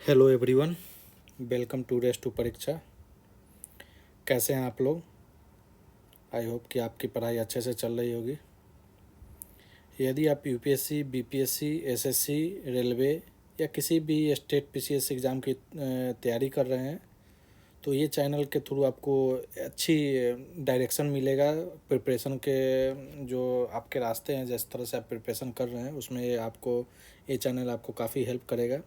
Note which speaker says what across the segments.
Speaker 1: Hello everyone, welcome to race to Pariksha. कैसे हैं आप लोग? आई होप कि आपकी पढ़ाई अच्छे से चल रही होगी। यदि आप यूपीएससी, बीपीएससी, एसएससी, रेलवे या किसी भी स्टेट पीसीएस एग्ज़ाम की तैयारी कर रहे हैं तो ये चैनल के थ्रू आपको अच्छी डायरेक्शन मिलेगा। प्रिपरेशन के जो आपके रास्ते हैं, जिस तरह से आप प्रिपरेशन कर रहे हैं उसमें ये चैनल आपको काफ़ी हेल्प करेगा।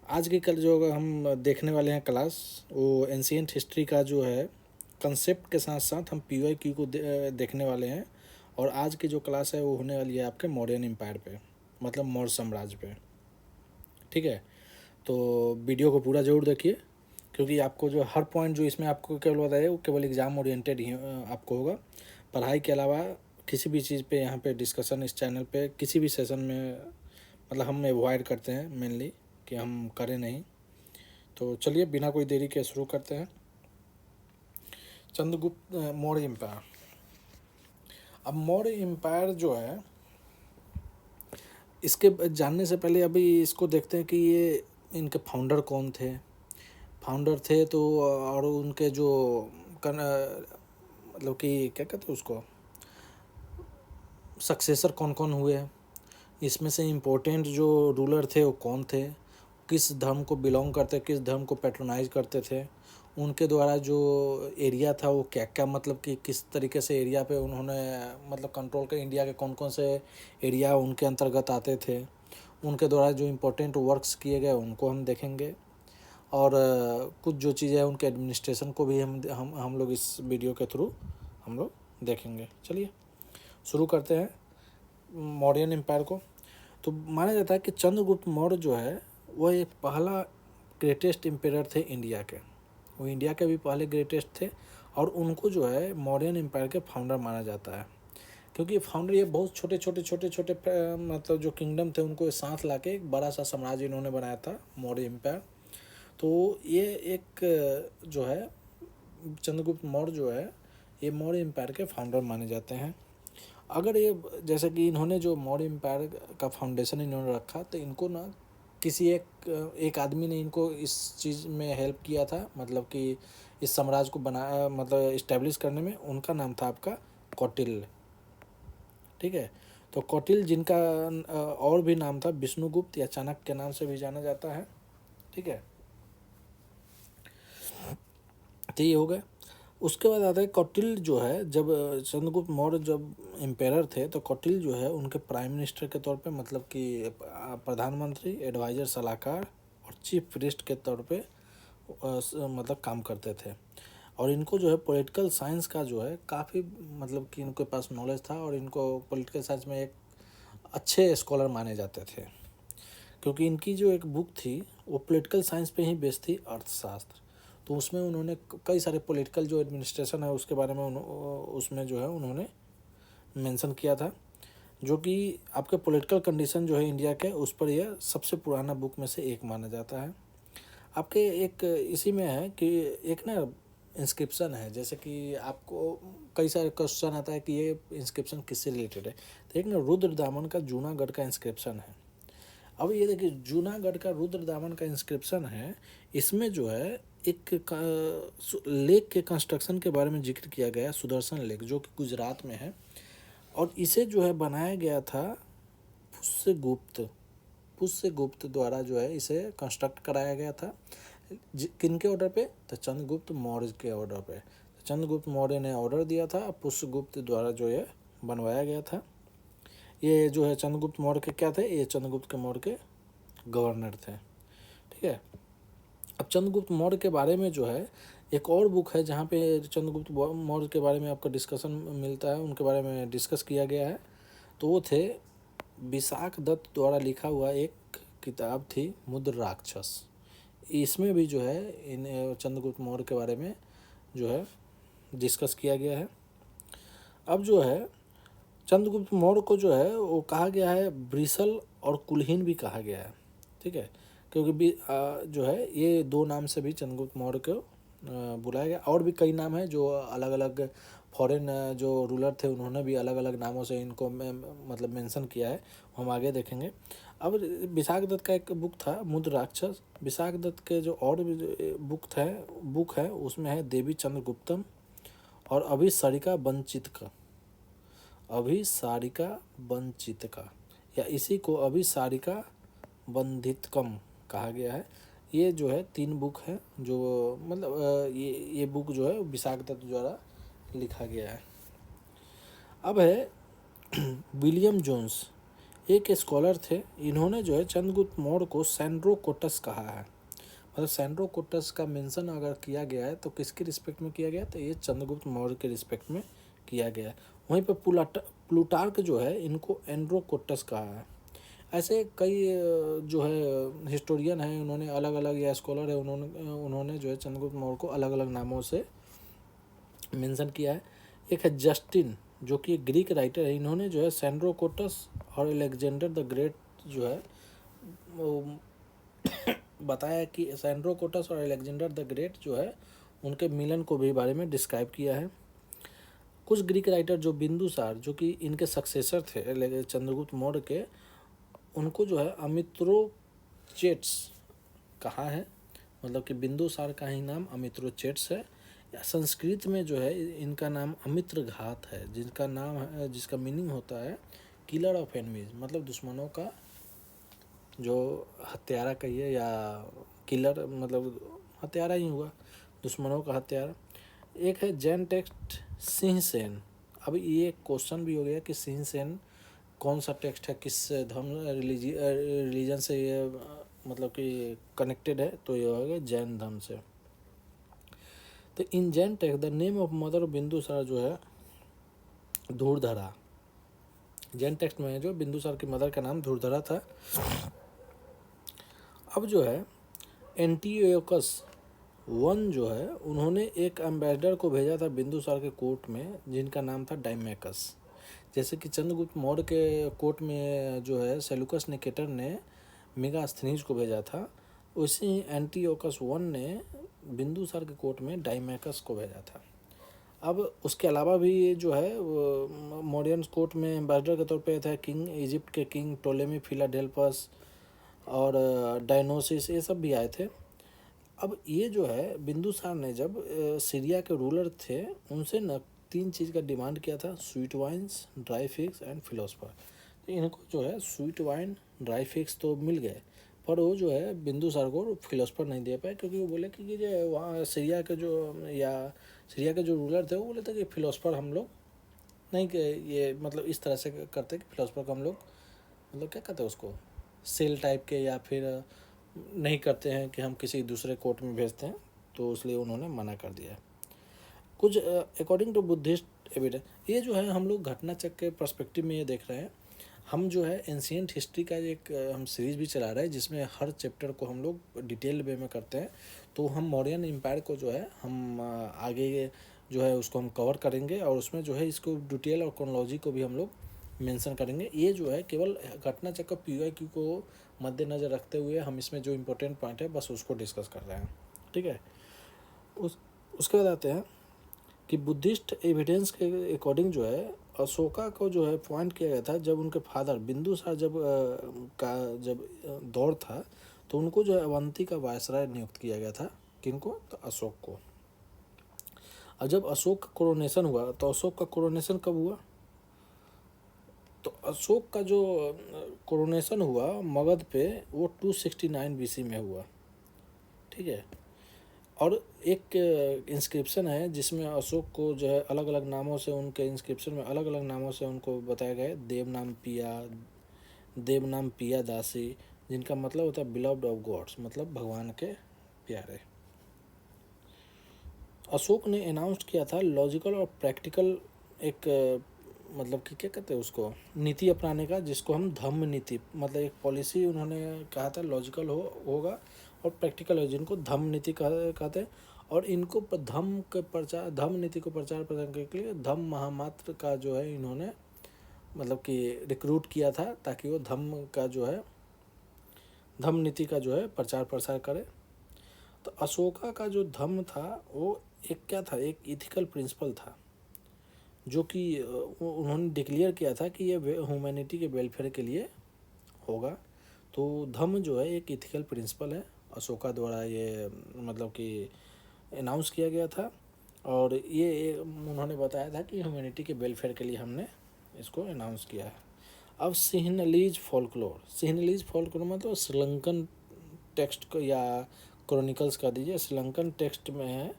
Speaker 1: आज की कल जो हम देखने वाले हैं क्लास, वो एंशियंट हिस्ट्री का जो है कंसेप्ट के साथ साथ हम पीवाईक्यू को देखने वाले हैं। और आज की जो क्लास है वो होने वाली है आपके मौर्यन एम्पायर पे, मतलब मौर्य साम्राज्य पे। ठीक है, तो वीडियो को पूरा ज़रूर देखिए, क्योंकि आपको जो हर पॉइंट जो इसमें आपको केवल बताया वो केवल एग्ज़ाम ओरिएंटेड ही आपको होगा। पढ़ाई के अलावा किसी भी चीज़ पे यहाँ पे डिस्कशन इस चैनल पे किसी भी सेशन में मतलब हम अवॉइड करते हैं मेनली कि हम करें नहीं। तो चलिए बिना कोई देरी के शुरू करते हैं। चंद्रगुप्त मौर्य एम्पायर। अब मौर्य एम्पायर जो है, इसके जानने से पहले अभी इसको देखते हैं कि ये इनके फाउंडर कौन थे। फाउंडर थे तो और उनके जो मतलब कि क्या कहते हैं उसको, सक्सेसर कौन कौन हुए, इसमें से इम्पोर्टेंट जो रूलर थे वो कौन थे, किस धर्म को बिलोंग करते, किस धर्म को पैट्रोनाइज करते थे, उनके द्वारा जो एरिया था वो क्या क्या, मतलब कि किस तरीके से एरिया पे उन्होंने मतलब कंट्रोल कर, इंडिया के कौन कौन से एरिया उनके अंतर्गत आते थे, उनके द्वारा जो इम्पोर्टेंट वर्क्स किए गए उनको हम देखेंगे। और कुछ जो चीज़ें हैं उनके एडमिनिस्ट्रेशन को भी हम लोग इस वीडियो के थ्रू हम लोग देखेंगे। चलिए शुरू करते हैं मौर्यन एम्पायर को। तो माना जाता है कि चंद्रगुप्त मौर्य जो है वह एक पहला ग्रेटेस्ट एम्पायर थे इंडिया के। वो इंडिया के भी पहले ग्रेटेस्ट थे और उनको जो है मौर्यन एम्पायर के फाउंडर माना जाता है, क्योंकि फाउंडर ये बहुत छोटे छोटे छोटे छोटे मतलब जो किंगडम थे उनको साथ लाके एक बड़ा सा साम्राज्य इन्होंने बनाया था, मौर्य एम्पायर। तो ये एक जो है चंद्रगुप्त मौर्य जो है ये मौर्य एम्पायर के फाउंडर माने जाते हैं। अगर ये जैसे कि इन्होंने जो मौर्य एम्पायर का फाउंडेशन इन्होंने रखा, तो इनको ना किसी एक आदमी ने इनको इस चीज़ में हेल्प किया था, मतलब कि इस साम्राज्य को बनाया, मतलब इस्टेब्लिश करने में। उनका नाम था आपका कौटिल्य। ठीक है, तो कौटिल्य जिनका और भी नाम था विष्णुगुप्त या चाणक्य के नाम से भी जाना जाता है। ठीक है, तो ये हो गए। उसके बाद आता है कौटिल्य जो है, जब चंद्रगुप्त मौर्य जब एम्पायर थे तो कौटिल्य जो है उनके प्राइम मिनिस्टर के तौर पे, मतलब कि प्रधानमंत्री, एडवाइज़र, सलाहकार और चीफ प्रीस्ट के तौर पे मतलब काम करते थे। और इनको जो है पॉलिटिकल साइंस का जो है काफ़ी, मतलब कि इनके पास नॉलेज था और इनको पॉलिटिकल साइंस में एक अच्छे स्कॉलर माने जाते थे, क्योंकि इनकी जो एक बुक थी वो पॉलिटिकल साइंस पे ही बेस्ड थी, अर्थशास्त्र। तो उसमें उन्होंने कई सारे पॉलिटिकल जो एडमिनिस्ट्रेशन है उसके बारे में उसमें जो है उन्होंने मेंशन किया था, जो कि आपके पॉलिटिकल कंडीशन जो है इंडिया के, उस पर यह सबसे पुराना बुक में से एक माना जाता है। आपके एक इसी में है कि एक ना इंस्क्रिप्शन है, जैसे कि आपको कई सारे क्वेश्चन आता है कि ये इंस्क्रिप्शन किससे रिलेटेड है। तो एक ना रुद्र दामन का जूनागढ़ का इंस्क्रिप्शन है। अब ये देखिए, जूनागढ़ का रुद्र दामन का इंस्क्रिप्शन है, इसमें जो है एक लेक के कंस्ट्रक्शन के बारे में जिक्र किया गया, सुदर्शन लेक, जो कि गुजरात में है। और इसे जो है बनाया गया था पुष्यगुप्त पुष्यगुप्त द्वारा जो है इसे कंस्ट्रक्ट कराया गया था। किन के ऑर्डर पे? तो चंद्रगुप्त मौर्य के ऑर्डर पे। तो चंद्रगुप्त मौर्य ने ऑर्डर दिया था, पुष्यगुप्त द्वारा जो है बनवाया गया था। ये जो है चंद्रगुप्त मौर्य के क्या थे, ये चंद्रगुप्त के मौर्य के गवर्नर थे। ठीक है, अब चंद्रगुप्त मौर्य के बारे में जो है एक और बुक है जहाँ पे चंद्रगुप्त मौर्य के बारे में आपको डिस्कशन मिलता है, उनके बारे में डिस्कस किया गया है। तो वो थे विशाख दत्त द्वारा लिखा हुआ एक किताब थी, मुद्र राक्षस। इसमें भी जो है इन चंद्रगुप्त मौर्य के बारे में जो है डिस्कस किया गया है। अब जो है चंद्रगुप्त मौर्य को जो है वो कहा गया है ब्रिसल और कुलहीन भी कहा गया है। ठीक है, क्योंकि जो है ये दो नाम से भी चंद्रगुप्त मौर्य को बुलाया गया। और भी कई नाम हैं जो अलग अलग फॉरेन जो रूलर थे उन्होंने भी अलग अलग नामों से इनको मतलब मेंशन किया है, हम आगे देखेंगे। अब विशाख दत्त का एक बुक था मुद्र राक्षस। विशाख दत्त के जो और भी जो बुक है उसमें है देवी चंद्रगुप्तम और अभिसारिका वंचितका, अभिसारिका वंचितका या इसी को अभिसारिका बंधितकम कहा गया है। ये जो है 3 बुक है जो मतलब ये बुक जो है विशाख दत्त द्वारा लिखा गया है। अब है विलियम जोन्स, एक स्कॉलर थे। इन्होंने जो है चंद्रगुप्त मौर्य को सैंड्रोकोटस कहा है। मतलब सैंड्रोकोटस का मेंशन अगर किया गया है तो किसके रिस्पेक्ट में किया गया है, तो ये चंद्रगुप्त मौर्य के रिस्पेक्ट में किया गया है। वहीं पर प्लूटार्क जो है इनको एंड्रोकोटस कहा है। ऐसे कई जो है हिस्टोरियन हैं, उन्होंने अलग अलग, या स्कॉलर है, उन्होंने जो है चंद्रगुप्त मौर्य को अलग अलग नामों से मेंशन किया है। एक है जस्टिन जो कि ग्रीक राइटर है। इन्होंने जो है सैंड्रोकोटस और अलेक्जेंडर द ग्रेट जो है वो बताया कि सैंड्रोकोटस और अलेक्जेंडर द ग्रेट जो है उनके मिलन को भी बारे में डिस्क्राइब किया है। कुछ ग्रीक राइटर जो बिंदुसार जो कि इनके सक्सेसर थे चंद्रगुप्त मौर्य के, उनको जो है अमित्रोचेट्स कहा है। मतलब कि बिंदुसार का ही नाम अमित्रोचेट्स है। या संस्कृत में जो है इनका नाम अमित्रघात है, जिनका नाम है, जिसका मीनिंग होता है किलर ऑफ एनिमीज, मतलब दुश्मनों का जो हत्यारा कहिए, या किलर मतलब हत्यारा ही हुआ, दुश्मनों का हत्यारा। एक है जैन टेक्स्ट सिंह सेन। अब ये क्वेश्चन भी हो गया कि सिंह सेन कौन सा टेक्स्ट है, किस धर्म रिलीजन से ये मतलब कि कनेक्टेड है, तो ये होगा जैन धर्म से। तो इन Jain text the name of mother of Bindusara जो है धूर्धरा। जैन टेक्स्ट में जो बिंदुसार की मदर का नाम धूर्धरा था। अब जो है एंटीओकस वन जो है उन्होंने एक एम्बेसडर को भेजा था बिंदुसार के कोर्ट में, जिनका नाम था डाइमेकस। जैसे कि चंद्रगुप्त मौर्य के कोर्ट में जो है सेलुकस निकेटर ने मेगास्थनीज को भेजा था, उसी एंटीओकस वन ने बिंदुसार के कोर्ट में डाइमेकस को भेजा था। अब उसके अलावा भी जो है मौर्यन कोर्ट में एम्बेसडर के तौर पे थे किंग इजिप्ट के किंग टोलेमी फिलाडेल्फस और डायनोसिस, ये सब भी आए थे। अब ये जो है बिंदुसार ने जब सीरिया के रूलर थे उनसे न 3 चीज़ का डिमांड किया था, sweet wines, dry figs and philosopher. तो इनको जो है स्वीट वाइन, ड्राई फिग्स तो मिल गए, पर वो जो है बिंदुसार को फिलोसफर नहीं दे पाए, क्योंकि वो बोले कि जो वहाँ सीरिया के जो रूलर थे वो बोले थे कि फिलोसफर हम लोग नहीं कि ये मतलब इस तरह से करते कि फिलोसफर को हम लोग मतलब क्या कहते हैं उसको सेल टाइप के, या फिर नहीं करते हैं कि हम किसी दूसरे कोर्ट में भेजते हैं, तो इसलिए उन्होंने मना कर दिया है। कुछ अकॉर्डिंग टू बुद्धिस्ट एविडेंस, ये जो है हम लोग घटना चक्र के पर्सपेक्टिव में ये देख रहे हैं। हम जो है एंशिएंट हिस्ट्री का एक हम सीरीज़ भी चला रहे हैं जिसमें हर चैप्टर को हम लोग डिटेल वे में करते हैं। तो हम मौर्यन एम्पायर को जो है हम आगे जो है उसको हम कवर करेंगे, और उसमें जो है इसको डिटेल और क्रोनोलॉजी को भी हम लोग मेंशन करेंगे। ये जो है केवल घटना चक्र PYQ को मद्देनज़र रखते हुए हम इसमें जो इम्पोर्टेंट पॉइंट है बस उसको डिस्कस कर रहे हैं, ठीक है। उसके बाद आते हैं कि बुद्धिस्ट एविडेंस के अकॉर्डिंग जो है अशोका को जो है पॉइंट किया गया था, जब उनके फादर बिंदुसार जब दौर था तो उनको जो है अवंती का वायसराय नियुक्त किया गया था। किनको, तो अशोक को। और जब अशोक का कोरोनेशन हुआ, तो अशोक का कोरोनेशन कब हुआ, तो अशोक का जो कोरोनेशन हुआ मगध पे वो 269 BC में हुआ, ठीक है। और एक इंस्क्रिप्शन है जिसमें अशोक को जो है अलग अलग नामों से, उनके इंस्क्रिप्शन में अलग अलग नामों से उनको बताया गया है। देवनाम पिया दासी, जिनका मतलब होता है बिलव्ड ऑफ गॉड्स, मतलब भगवान के प्यारे। अशोक ने अनाउंस किया था लॉजिकल और प्रैक्टिकल एक मतलब कि क्या कहते हैं उसको नीति अपनाने का, जिसको हम धम्म नीति, मतलब एक पॉलिसी उन्होंने कहा था लॉजिकल होगा और प्रैक्टिकल है, जिनको धम्म नीति कहते हैं। और इनको धम्म नीति को प्रचार प्रसार के लिए धम्म महामात्र का जो है इन्होंने मतलब कि रिक्रूट किया था, ताकि वो धम्म नीति का जो है प्रचार प्रसार करे। तो अशोका का जो धम्म था वो एक क्या था, एक इथिकल प्रिंसिपल था, जो कि उन्होंने डिक्लेयर किया था कि ये ह्यूमैनिटी के वेलफेयर के लिए होगा। तो धम्म जो है एक इथिकल प्रिंसिपल है, अशोका द्वारा ये मतलब कि अनाउंस किया गया था, और ये उन्होंने बताया था कि ह्यूमैनिटी के वेलफेयर के लिए हमने इसको अनाउंस किया है। अब सिहनलीज फोल्कलोर, सिहनलीज फोल्कलोर मतलब श्रीलंकन टेक्स्ट को या क्रॉनिकल्स का दीजिए, श्रीलंकन टेक्स्ट में है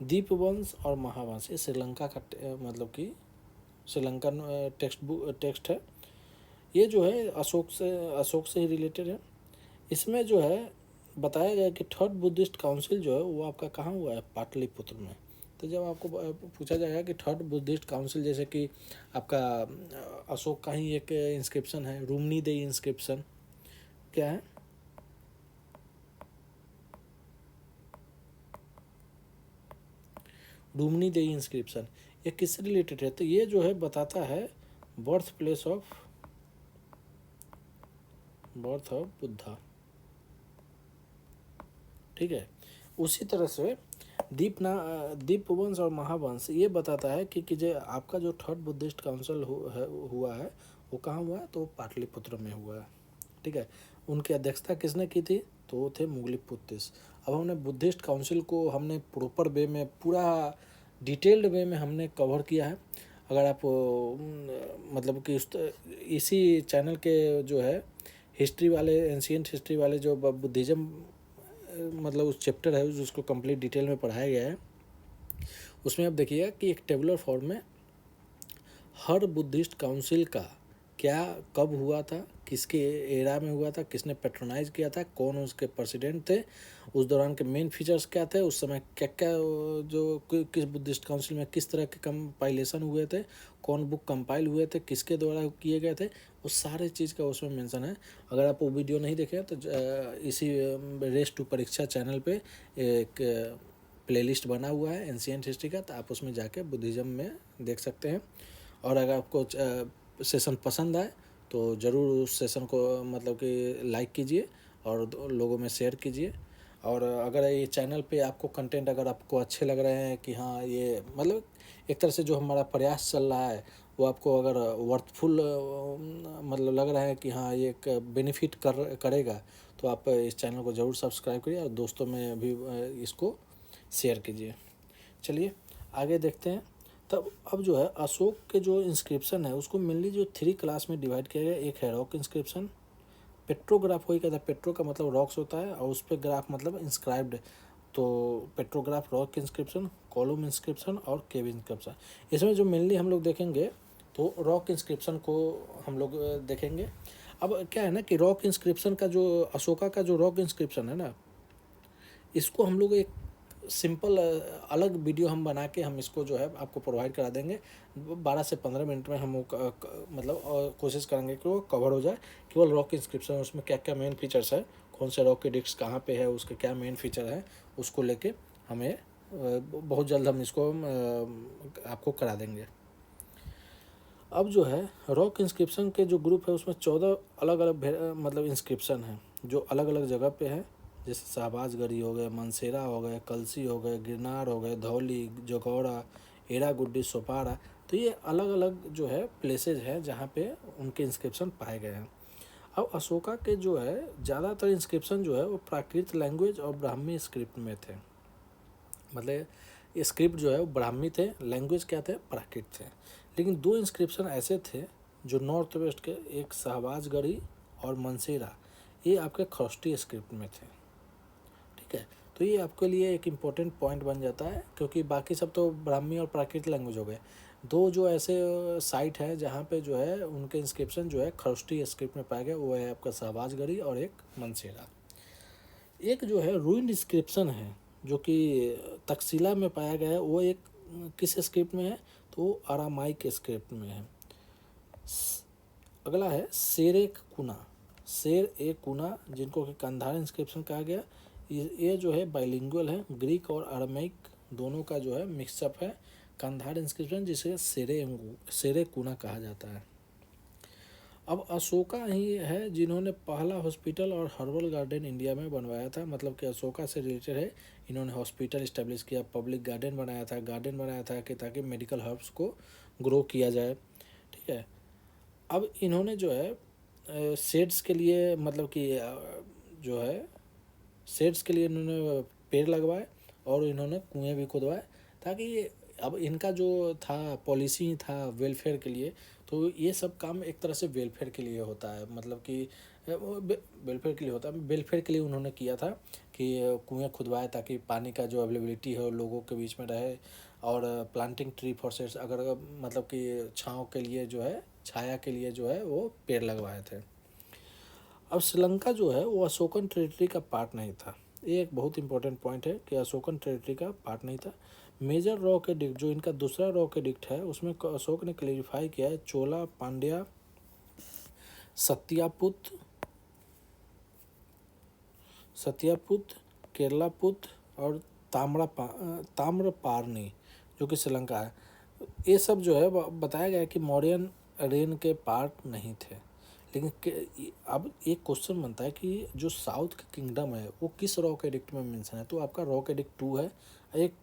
Speaker 1: दीपवंश और महावंश, ये श्रीलंका का मतलब कि श्रीलंकन टेक्स्ट है। ये जो है अशोक से ही रिलेटेड है। इसमें जो है बताया गया कि थर्ड बुद्धिस्ट काउंसिल जो है वो आपका कहाँ हुआ है, पाटलिपुत्र में। तो जब आपको पूछा जाएगा कि थर्ड बुद्धिस्ट काउंसिल, जैसे कि आपका अशोक का ही एक इंस्क्रिप्शन है, रूमनी देई इंस्क्रिप्शन, क्या है, रूमनी देई इंस्क्रिप्शन, ये किससे रिलेटेड है, तो ये जो है बताता है बर्थ प्लेस ऑफ बुद्धा। ठीक है। उसी तरह से दीपवंश और महावंश ये बताता है कि जो आपका जो थर्ड बुद्धिस्ट काउंसिल हुआ है वो कहाँ हुआ है, तो पाटलिपुत्र में हुआ है। ठीक है। उनकी अध्यक्षता किसने की थी, तो वो थे मुगलिपुत्तिस। अब हमने बुद्धिस्ट काउंसिल को हमने प्रॉपर वे में, पूरा डिटेल्ड वे में हमने कवर किया है। अगर आप मतलब कि इसी चैनल के जो है हिस्ट्री वाले, एंशियंट हिस्ट्री वाले जो बुद्धिज़्म मतलब उस चैप्टर है जिसको कंप्लीट डिटेल में पढ़ाया गया है, उसमें आप देखिएगा कि एक टेबुलर फॉर्म में हर बुद्धिस्ट काउंसिल का क्या कब हुआ था, किसके एरा में हुआ था, किसने पेट्रोनाइज किया था, कौन उसके प्रेसिडेंट थे, उस दौरान के मेन फीचर्स क्या थे, उस समय क्या क्या जो किस बुद्धिस्ट काउंसिल में किस तरह के कंपाइलेशन हुए थे, कौन बुक कंपाइल हुए थे, किसके द्वारा किए गए थे, वो सारे चीज़ का उसमें मेंशन है। अगर आप वो वीडियो नहीं देखें तो इसी रेस टू परीक्षा चैनल पे एक प्लेलिस्ट बना हुआ है एंशिएंट हिस्ट्री का, तो आप उसमें जाके बुद्धिज़्म में देख सकते हैं। और अगर आपको सेशन पसंद आए तो ज़रूर उस सेशन को मतलब कि लाइक कीजिए और लोगों में शेयर कीजिए। और अगर ये चैनल पे आपको कंटेंट अगर आपको अच्छे लग रहे हैं कि हाँ ये मतलब एक तरह से जो हमारा प्रयास चल रहा है वो आपको अगर वर्थफुल मतलब लग रहा है कि हाँ ये एक बेनिफिट करेगा, तो आप इस चैनल को ज़रूर सब्सक्राइब करिए और दोस्तों में भी इसको शेयर कीजिए। चलिए आगे देखते हैं। तब अब जो है अशोक के जो इंस्क्रिप्शन है उसको मेनली जो 3 क्लास में डिवाइड किया गया। एक है रॉक इंस्क्रिप्शन, पेट्रोग्राफ वही कहता है, पेट्रो का मतलब रॉक्स होता है और उस पर ग्राफ मतलब इंस्क्राइब्ड, तो पेट्रोग्राफ, रॉक इंस्क्रिप्शन, कॉलम इंस्क्रिप्शन और केव इंस्क्रिप्शन। इसमें जो मेनली हम लोग देखेंगे तो रॉक इंस्क्रिप्शन को हम लोग देखेंगे। अब क्या है ना कि रॉक इंस्क्रिप्शन का जो अशोका का जो रॉक इंस्क्रिप्शन है ना, इसको हम लोग एक सिंपल अलग वीडियो हम बना के हम इसको जो है आपको प्रोवाइड करा देंगे। 12 से 15 मिनट में हम मतलब कोशिश करेंगे कि वो कवर हो जाए। केवल रॉक इंस्क्रिप्शन, उसमें क्या क्या मेन फीचर्स है, कौन से रॉक की डिस्क कहाँ पे है, उसके क्या मेन फीचर है, उसको लेके हमें बहुत जल्द हम इसको आपको करा देंगे। अब जो है रॉक इंस्क्रिप्शन के जो ग्रुप है उसमें 14 अलग अलग मतलब इंस्क्रिप्शन है जो अलग अलग जगह पे है, जैसे शाहबाजगढ़ी हो गए, मनसेरा हो गए, कलसी हो गए, गिरनार हो गए, धौली, जगौड़ा, एरागुड्डी, सोपारा। तो ये अलग अलग जो है प्लेसेज हैं जहाँ पे उनके इंस्क्रिप्शन पाए गए हैं। अब अशोका के जो है ज़्यादातर इंस्क्रिप्शन जो है वो प्राकृत लैंग्वेज और ब्राह्मी स्क्रिप्ट में थे। मतलब ये स्क्रिप्ट जो है वो ब्राह्मी थे, लैंग्वेज क्या थे, प्राकृत थे। लेकिन 2 इंस्क्रिप्शन ऐसे थे जो नॉर्थ वेस्ट के, एक शाहबाजगढ़ी और मनसेरा, ये आपके खरोष्टी स्क्रिप्ट में थे। ठीक है। तो ये आपके लिए एक इम्पोर्टेंट पॉइंट बन जाता है क्योंकि बाकी सब तो ब्राह्मी और प्राकृत लैंग्वेज हो गए। 2 जो ऐसे साइट है जहाँ पे जो है उनके इंस्क्रिप्शन जो है खरोष्टी स्क्रिप्ट में पाए गए, वो है आपका शाहबाजगढ़ी और एक मनसेरा। एक जो है रूइंड इंस्क्रिप्शन है जो कि तक्षशिला में पाया गया है, वो एक किस स्क्रिप्ट में है, तो वो अरामाइक स्क्रिप्ट में है। अगला है शेर ए कुना जिनको कि कंधार इंस्क्रिप्शन कहा गया। ये जो है बाइलिंगुअल है, ग्रीक और अरामाइक दोनों का जो है मिक्सअप है। कंधार इंस्क्रिप्शन जिसे शेरे कुना कहा जाता है। अब अशोका ही है जिन्होंने पहला हॉस्पिटल और हर्बल गार्डन इंडिया में बनवाया था, मतलब कि अशोका से रिलेटेड है। इन्होंने हॉस्पिटल इस्टेब्लिश किया, पब्लिक गार्डन बनाया था कि ताकि मेडिकल हर्ब्स को ग्रो किया जाए। ठीक है। अब इन्होंने जो है शेड्स के लिए मतलब कि जो है शेड्स के लिए इन्होंने पेड़ लगवाए और इन्होंने कुएं भी खुदवाए, ताकि अब इनका जो था पॉलिसी था वेलफेयर के लिए, तो ये सब काम एक तरह से वेलफेयर के लिए होता है, मतलब कि वेलफेयर के लिए होता है, वेलफेयर के लिए उन्होंने किया था कि कुएं खुदवाए ताकि पानी का जो अवेलेबिलिटी है वो लोगों के बीच में रहे, और प्लांटिंग ट्री फॉर शेड्स, अगर मतलब कि छाँव के लिए जो है, छाया के लिए जो है वो पेड़ लगवाए थे। अब श्रीलंका जो है वो अशोकन टेरिटरी का पार्ट नहीं था। ये एक बहुत इंपॉर्टेंट पॉइंट है कि अशोकन टेरिटरी का पार्ट नहीं था। मेजर रॉक एडिक्ट जो इनका दूसरा रॉक एडिक्ट है उसमें अशोक ने क्लेरिफाई किया है चोला, पांड्या, सत्यापुत, केरलापुत और ताम्रपारनी जो कि श्रीलंका है, ये सब जो है बताया गया है कि मौर्यन रेन के पार्ट नहीं थे। लेकिन अब एक क्वेश्चन बनता है कि जो साउथ का किंगडम है वो किस रॉक एडिक्ट में मेंशन है, तो आपका रॉक एडिक्ट 2 है, एक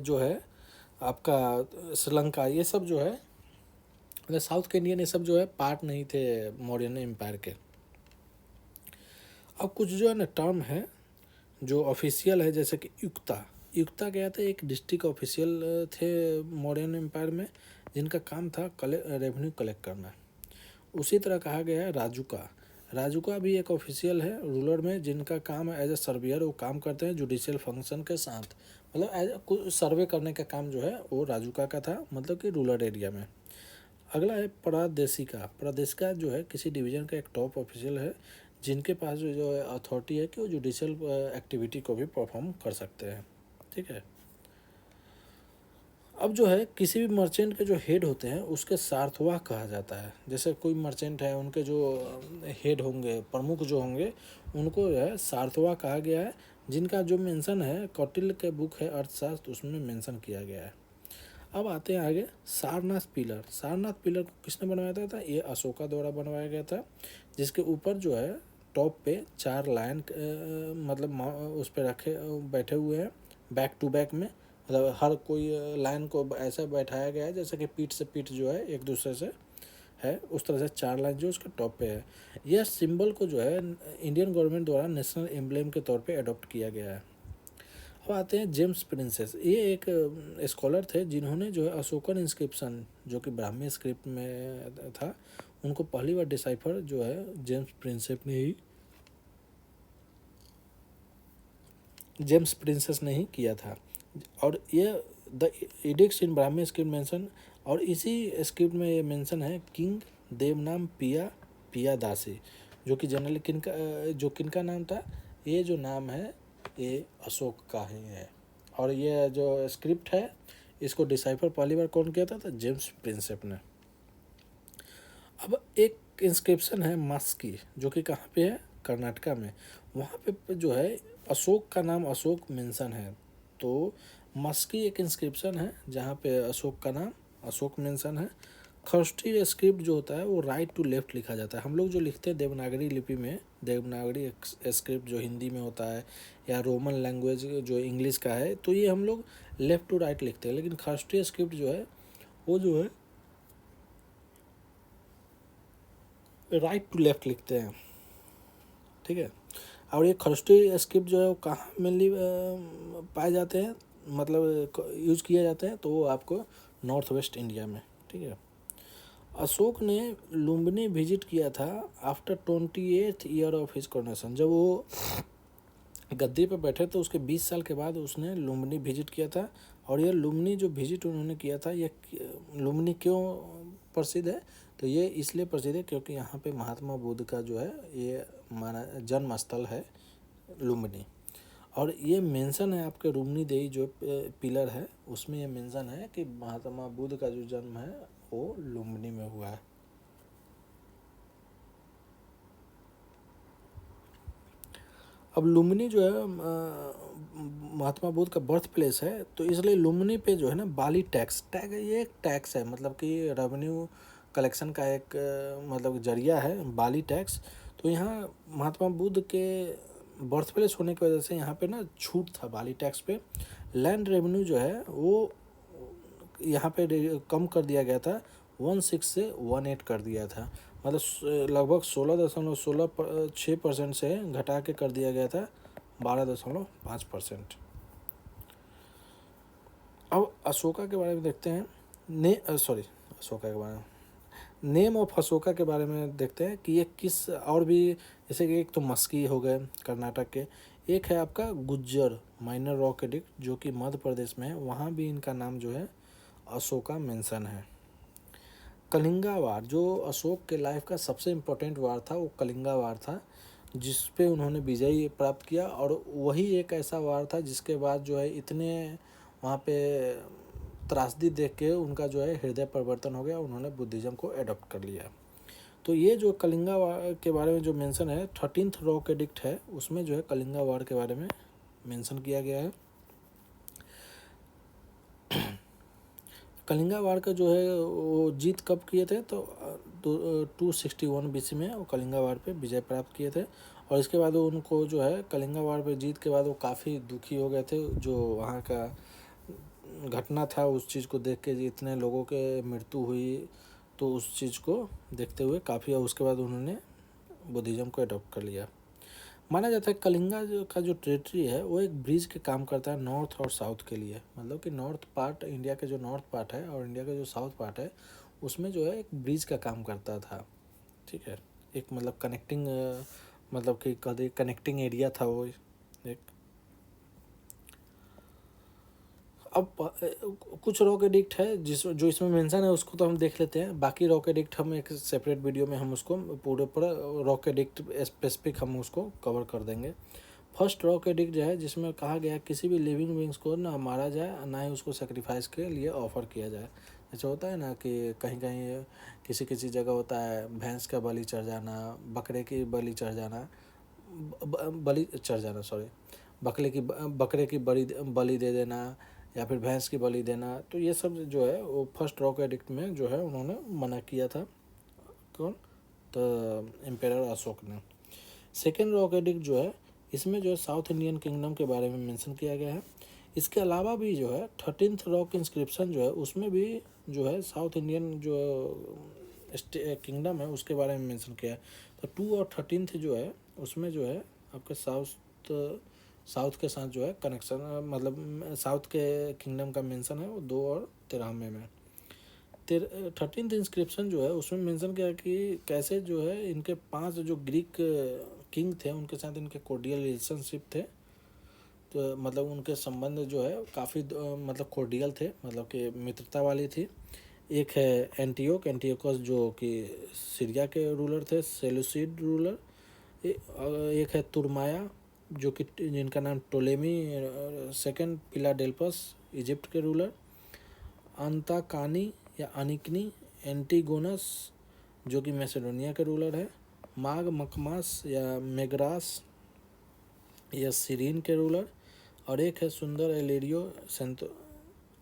Speaker 1: जो है आपका श्रीलंका, ये सब जो है साउथ के इंडियन, ये सब जो है पार्ट नहीं थे मौर्यन एम्पायर के। अब कुछ जो है ना टर्म है जो ऑफिशियल है, जैसे कि युक्ता क्या थे, एक डिस्ट्रिक्ट ऑफिशियल थे मौर्यन एम्पायर में, जिनका काम था रेवेन्यू कलेक्ट करना। उसी तरह कहा गया है राजुका भी एक ऑफिशियल है रूलर में, जिनका काम है एज ए सर्वेयर, वो काम करते हैं जुडिशियल फंक्शन के साथ, मतलब एज सर्वे करने का काम जो है वो राजुका का था, मतलब कि रूरल एरिया में। अगला है प्रादेशिका जो है किसी डिवीजन का एक टॉप ऑफिशियल है, जिनके पास जो है अथॉरिटी है कि वो जुडिशियल एक्टिविटी को भी परफॉर्म कर सकते हैं। ठीक है। अब जो है किसी भी मर्चेंट के जो हेड होते हैं उसके सार्थवाह कहा जाता है। जैसे कोई मर्चेंट है, उनके जो हेड होंगे, प्रमुख जो होंगे, उनको जो है सार्थवाह कहा गया है, जिनका जो मेंशन है कौटिल्य के बुक है अर्थशास्त्र, उसमें मेंशन किया गया है। अब आते हैं आगे सारनाथ पिलर को किसने बनवाया था? ये अशोका द्वारा बनवाया गया था, जिसके ऊपर जो है टॉप पे 4 लायन मतलब उस पर रखे बैठे हुए हैं बैक टू बैक में, मतलब हर कोई लाइन को ऐसा बैठाया गया है जैसे कि पीठ से पीठ जो है एक दूसरे से है, उस तरह से 4 लाइन जो उसके टॉप पे है। यह सिंबल को जो है इंडियन गवर्नमेंट द्वारा नेशनल एम्ब्लेम के तौर पे अडॉप्ट किया गया है। अब आते हैं जेम्स प्रिंसेस, ये एक स्कॉलर थे जिन्होंने जो है अशोकन इंस्क्रिप्शन जो कि ब्राह्मी स्क्रिप्ट में था, उनको पहली बार डिसाइफर जो है जेम्स प्रिंसेस ने ही किया था। और ये the addicts in Brahmi script mention, और इसी स्क्रिप्ट में ये मेंशन है किंग देवनाम पिया दासी, जो कि जनरली किनका नाम था, ये जो नाम है ये अशोक का ही है। और ये जो स्क्रिप्ट है इसको डिसाइफर पहली बार कौन किया था? तो जेम्स प्रिंसेप ने। अब एक इंस्क्रिप्शन है मस्की, जो कि कहाँ पे है? कर्नाटका में। वहाँ पे जो है अशोक का नाम अशोक मेंशन है, तो मस्की एक इंस्क्रिप्शन है जहाँ पे अशोक का नाम अशोक मेंशन है। खरोष्ठी स्क्रिप्ट जो होता है वो राइट टू लेफ्ट लिखा जाता है। हम लोग जो लिखते हैं देवनागरी लिपि में, देवनागरी स्क्रिप्ट जो हिंदी में होता है, या रोमन लैंग्वेज जो इंग्लिश का है, तो ये हम लोग लेफ्ट टू राइट लिखते हैं, लेकिन खरोष्ठी स्क्रिप्ट जो है वो जो है राइट टू लेफ्ट लिखते हैं। ठीक है। और ये खरोष्ठी स्क्रिप्ट जो है वो कहाँ मेनली पाए जाते हैं, मतलब यूज किए जाते हैं, तो वो आपको नॉर्थ वेस्ट इंडिया में। ठीक है। अशोक ने लुम्बिनी विजिट किया था after 28th year of his coronation. जब वो गद्दी पे बैठे तो उसके 20 साल के बाद उसने लुम्बिनी विजिट किया था। और ये लुम्बिनी जो विजिट उन्होंने किया था, ये लुम्बिनी क्यों प्रसिद्ध है? तो ये इसलिए प्रसिद्ध है क्योंकि यहाँ पे महात्मा बुद्ध का जो है ये माना जन्म स्थल है लुम्बिनी। और ये मेंशन है आपके लुम्बिनी देवी जो पिलर है उसमें, ये मेंशन है कि महात्मा बुद्ध का जो जन्म है वो लुम्बिनी में हुआ है। अब लुम्बिनी जो है महात्मा बुद्ध का बर्थ प्लेस है, तो इसलिए लुम्बिनी पे जो है ना बाली टैग ये एक टैक्स है, मतलब कि रेवेन्यू कलेक्शन का एक मतलब जरिया है बाली टैक्स। तो यहाँ महात्मा बुद्ध के बर्थ प्लेस होने की वजह से यहाँ पे ना छूट था बाली टैक्स पे। लैंड रेवेन्यू जो है वो यहाँ पे कम कर दिया गया था, 16 से 18 कर दिया था। मतलब लगभग 16.16% से घटा के कर दिया गया था 12.5%। अब अशोका के बारे में देखते हैं। अशोका के बारे में नेम ऑफ अशोका के बारे में देखते हैं कि ये किस, और भी जैसे कि एक तो मस्की हो गए कर्नाटक के, एक है आपका गुज्जर माइनर रॉक एडिक्ट जो कि मध्य प्रदेश में है, वहाँ भी इनका नाम जो है अशोका मेंशन है। कलिंगा वार, जो अशोक के लाइफ का सबसे इम्पोर्टेंट वार था, वो कलिंगा वार था जिस पे उन्होंने विजय प्राप्त किया, और वही एक ऐसा वार था जिसके बाद जो है इतने वहाँ पे त्रासदी देख के उनका जो है हृदय परिवर्तन हो गया, उन्होंने बुद्धिज़्म को एडॉप्ट कर लिया। तो ये जो कलिंगा वार के बारे में जो मेंशन है 13th रॉक एडिक्ट है, उसमें जो है कलिंगा वार के बारे में मेंशन किया गया है। कलिंगा वार का जो है वो जीत कब किए थे, तो 261 BC में वो कलिंगा वार पे विजय प्राप्त किए थे। और इसके बाद उनको जो है कलिंगा वार पे जीत के बाद वो काफ़ी दुखी हो गए थे, जो वहाँ का घटना था उस चीज़ को देख के, इतने लोगों के मृत्यु हुई, तो उस चीज़ को देखते हुए काफ़ी, और उसके बाद उन्होंने बुद्धिज़्म को अडॉप्ट कर लिया। माना जाता है कलिंगा का जो टेरिटरी है वो एक ब्रिज के काम करता है नॉर्थ और साउथ के लिए, मतलब कि नॉर्थ पार्ट, इंडिया के जो नॉर्थ पार्ट है और इंडिया का जो साउथ पार्ट है उसमें जो है एक ब्रिज का काम करता था। ठीक है, एक मतलब कनेक्टिंग, मतलब कि कभी कनेक्टिंग एरिया था वो एक। अब कुछ रॉक एडिक्ट है जो इसमें मेंशन है उसको तो हम देख लेते हैं, बाकी रॉक एडिक्ट हम एक सेपरेट वीडियो में हम उसको पूरे पूरा रॉक एडिक्ट स्पेसिफिक हम उसको कवर कर देंगे। फर्स्ट रॉक एडिक्ट जो है जिसमें कहा गया किसी भी लिविंग बींग्स को ना मारा जाए ना ही उसको सेक्रीफाइस के लिए ऑफर किया जाए। जैसे होता है ना कि कहीं कहीं किसी किसी जगह होता है भैंस का बलि चढ़ जाना, बकरे की बलि चढ़ जाना, बलि चढ़ जाना सॉरी, बकरे की बलि दे देना या फिर भैंस की बलि देना, तो ये सब जो है वो फर्स्ट रॉक एडिक्ट में जो है उन्होंने मना किया था। कौन? तो एम्पेरर अशोक ने। सेकेंड रॉक एडिक्ट जो है इसमें जो है साउथ इंडियन किंगडम के बारे में मेंशन किया गया है। इसके अलावा भी जो है 13th रॉक इंस्क्रिप्शन जो है उसमें भी जो है साउथ इंडियन जो किंगडम है उसके बारे में मेंशन किया है। तो 2 और 13th जो है उसमें जो है आपके साउथ के साथ जो है कनेक्शन, मतलब साउथ के किंगडम का मेंशन है वो 2 और 13वें में। 13th इंस्क्रिप्शन जो है उसमें मेंशन किया कि कैसे जो है इनके 5 जो ग्रीक किंग थे उनके साथ इनके कोर्डियल रिलेशनशिप थे, तो मतलब उनके संबंध जो है काफ़ी मतलब कोर्डियल थे, मतलब कि मित्रता वाली थी। एक है एंटियोकस जो कि सीरिया के रूलर थे, सेलूसिड रूलर। एक है तुर्माया जो कि जिनका नाम टोलेमी सेकंड फिलाडेल्फस इजिप्ट के रूलर। अंताकानी या अनिकनी एंटीगोनस जो कि मैसेडोनिया के रूलर है। माग मकमास या मेग्रास या सीरीन के रूलर। और एक है सुंदर एलिरियो सेंतो,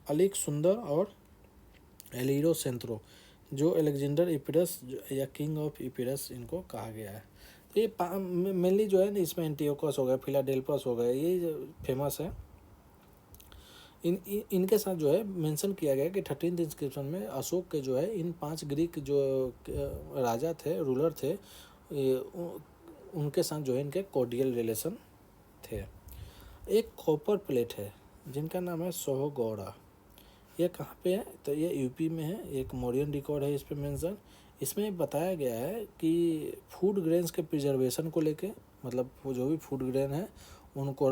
Speaker 1: अलिक सुंदर और एलिरो सेंट्रो जो अलेक्जेंडर इपिरस या किंग ऑफ इपिरस इनको कहा गया है। तो ये मेनली जो है इसमें एंटियोकस हो गया, फिलाडेल्फस हो गया, ये फेमस है। इनके साथ जो है मेंशन किया गया कि 13th इंस्क्रिप्शन में अशोक के जो है इन 5 ग्रीक जो राजा थे, रूलर थे, उनके साथ जो है इनके कोर्डियल रिलेशन थे। एक कॉपर प्लेट है जिनका नाम है सोहगौड़ा। ये कहाँ पे है, तो ये यूपी में है। एक मौर्यन रिकॉर्ड है इस पे मेंशन। इसमें बताया गया है कि फूड ग्रेन्स के प्रिजर्वेशन को लेके, मतलब वो जो भी फूड ग्रेन है उनको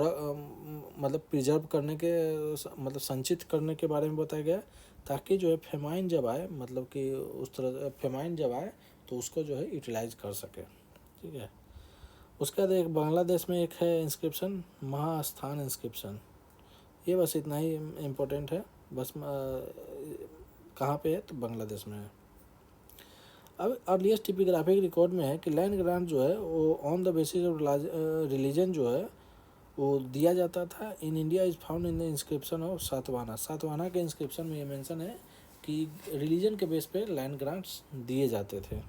Speaker 1: मतलब प्रिजर्व करने के, मतलब संचित करने के बारे में बताया गया, ताकि जो है फेमाइन जब आए, मतलब कि उस तरह फेमाइन जब आए तो उसको जो है यूटिलाइज कर सके। ठीक है, उसके बाद एक बांग्लादेश में एक है इंस्क्रिप्शन, महास्थान इंस्क्रिप्शन। ये बस इतना ही इम्पोर्टेंट है, बस कहाँ पे है तो बांग्लादेश में है। अब अर्लीस्ट टिपिग्राफिक रिकॉर्ड में है कि लैंड ग्रांट जो है वो on the basis of religion जो है वो दिया जाता था। In India is found in the inscription of Satavahana. Satavahana के इंस्क्रिप्शन में ये मेंशन है कि रिलीजन के बेस पे लैंड ग्रांट्स दिए जाते थे।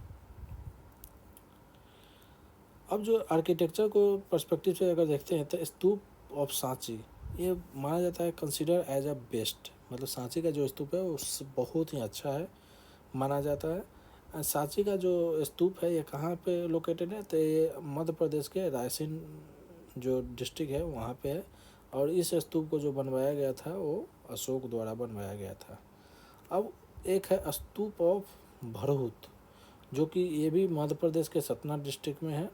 Speaker 1: अब जो आर्किटेक्चर को पर्सपेक्टिव से अगर देखते हैं तो स्तूप ऑफ सांची ये माना जाता है कंसिडर एज अ बेस्ट, मतलब सांची का जो स्तूप है वो बहुत ही अच्छा है माना जाता है। सांची का जो स्तूप है ये कहाँ पे लोकेटेड है, तो ये मध्य प्रदेश के रायसेन जो डिस्ट्रिक्ट है वहाँ पे है। और इस स्तूप को जो बनवाया गया था वो अशोक द्वारा बनवाया गया था। अब एक है स्तूप ऑफ भरहुत, जो कि ये भी मध्य प्रदेश के सतना डिस्ट्रिक्ट में है।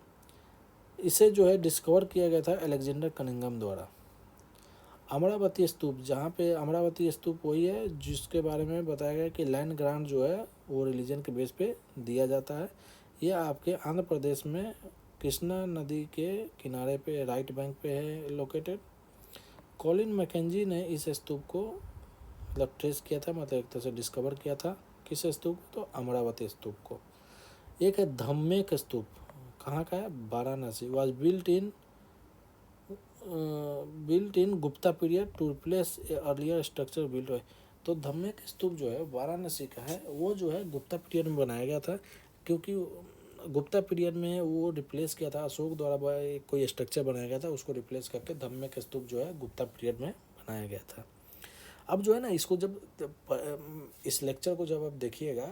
Speaker 1: इसे जो है डिस्कवर किया गया था अलेक्जेंडर कनिंघम द्वारा। अमरावती स्तूप, जहाँ पे अमरावती स्तूप वही है जिसके बारे में बताया गया कि लैंड ग्रांट जो है वो रिलीजन के बेस पे दिया जाता है। ये आपके आंध्र प्रदेश में कृष्णा नदी के किनारे पे राइट बैंक पे है लोकेटेड। कॉलिन मैकेंजी ने इस स्तूप को मतलब ट्रेस किया था, मतलब एक तरह से डिस्कवर किया था। किस स्तूप को? तो अमरावती स्तूप को। एक है धम्मेक स्तूप, कहाँ का है? Varanasi. Was built in Gupta period to replace earlier structure built है। तो धम्मेक स्तूप जो है वाराणसी का है, वो जो है गुप्ता पीरियड में बनाया गया था, क्योंकि गुप्ता पीरियड में वो रिप्लेस किया था अशोक द्वारा कोई स्ट्रक्चर बनाया गया था, उसको रिप्लेस करके धम्मेक स्तूप जो है गुप्ता पीरियड में बनाया गया था। अब जो है ना, इसको जब इस लेक्चर को जब आप देखिएगा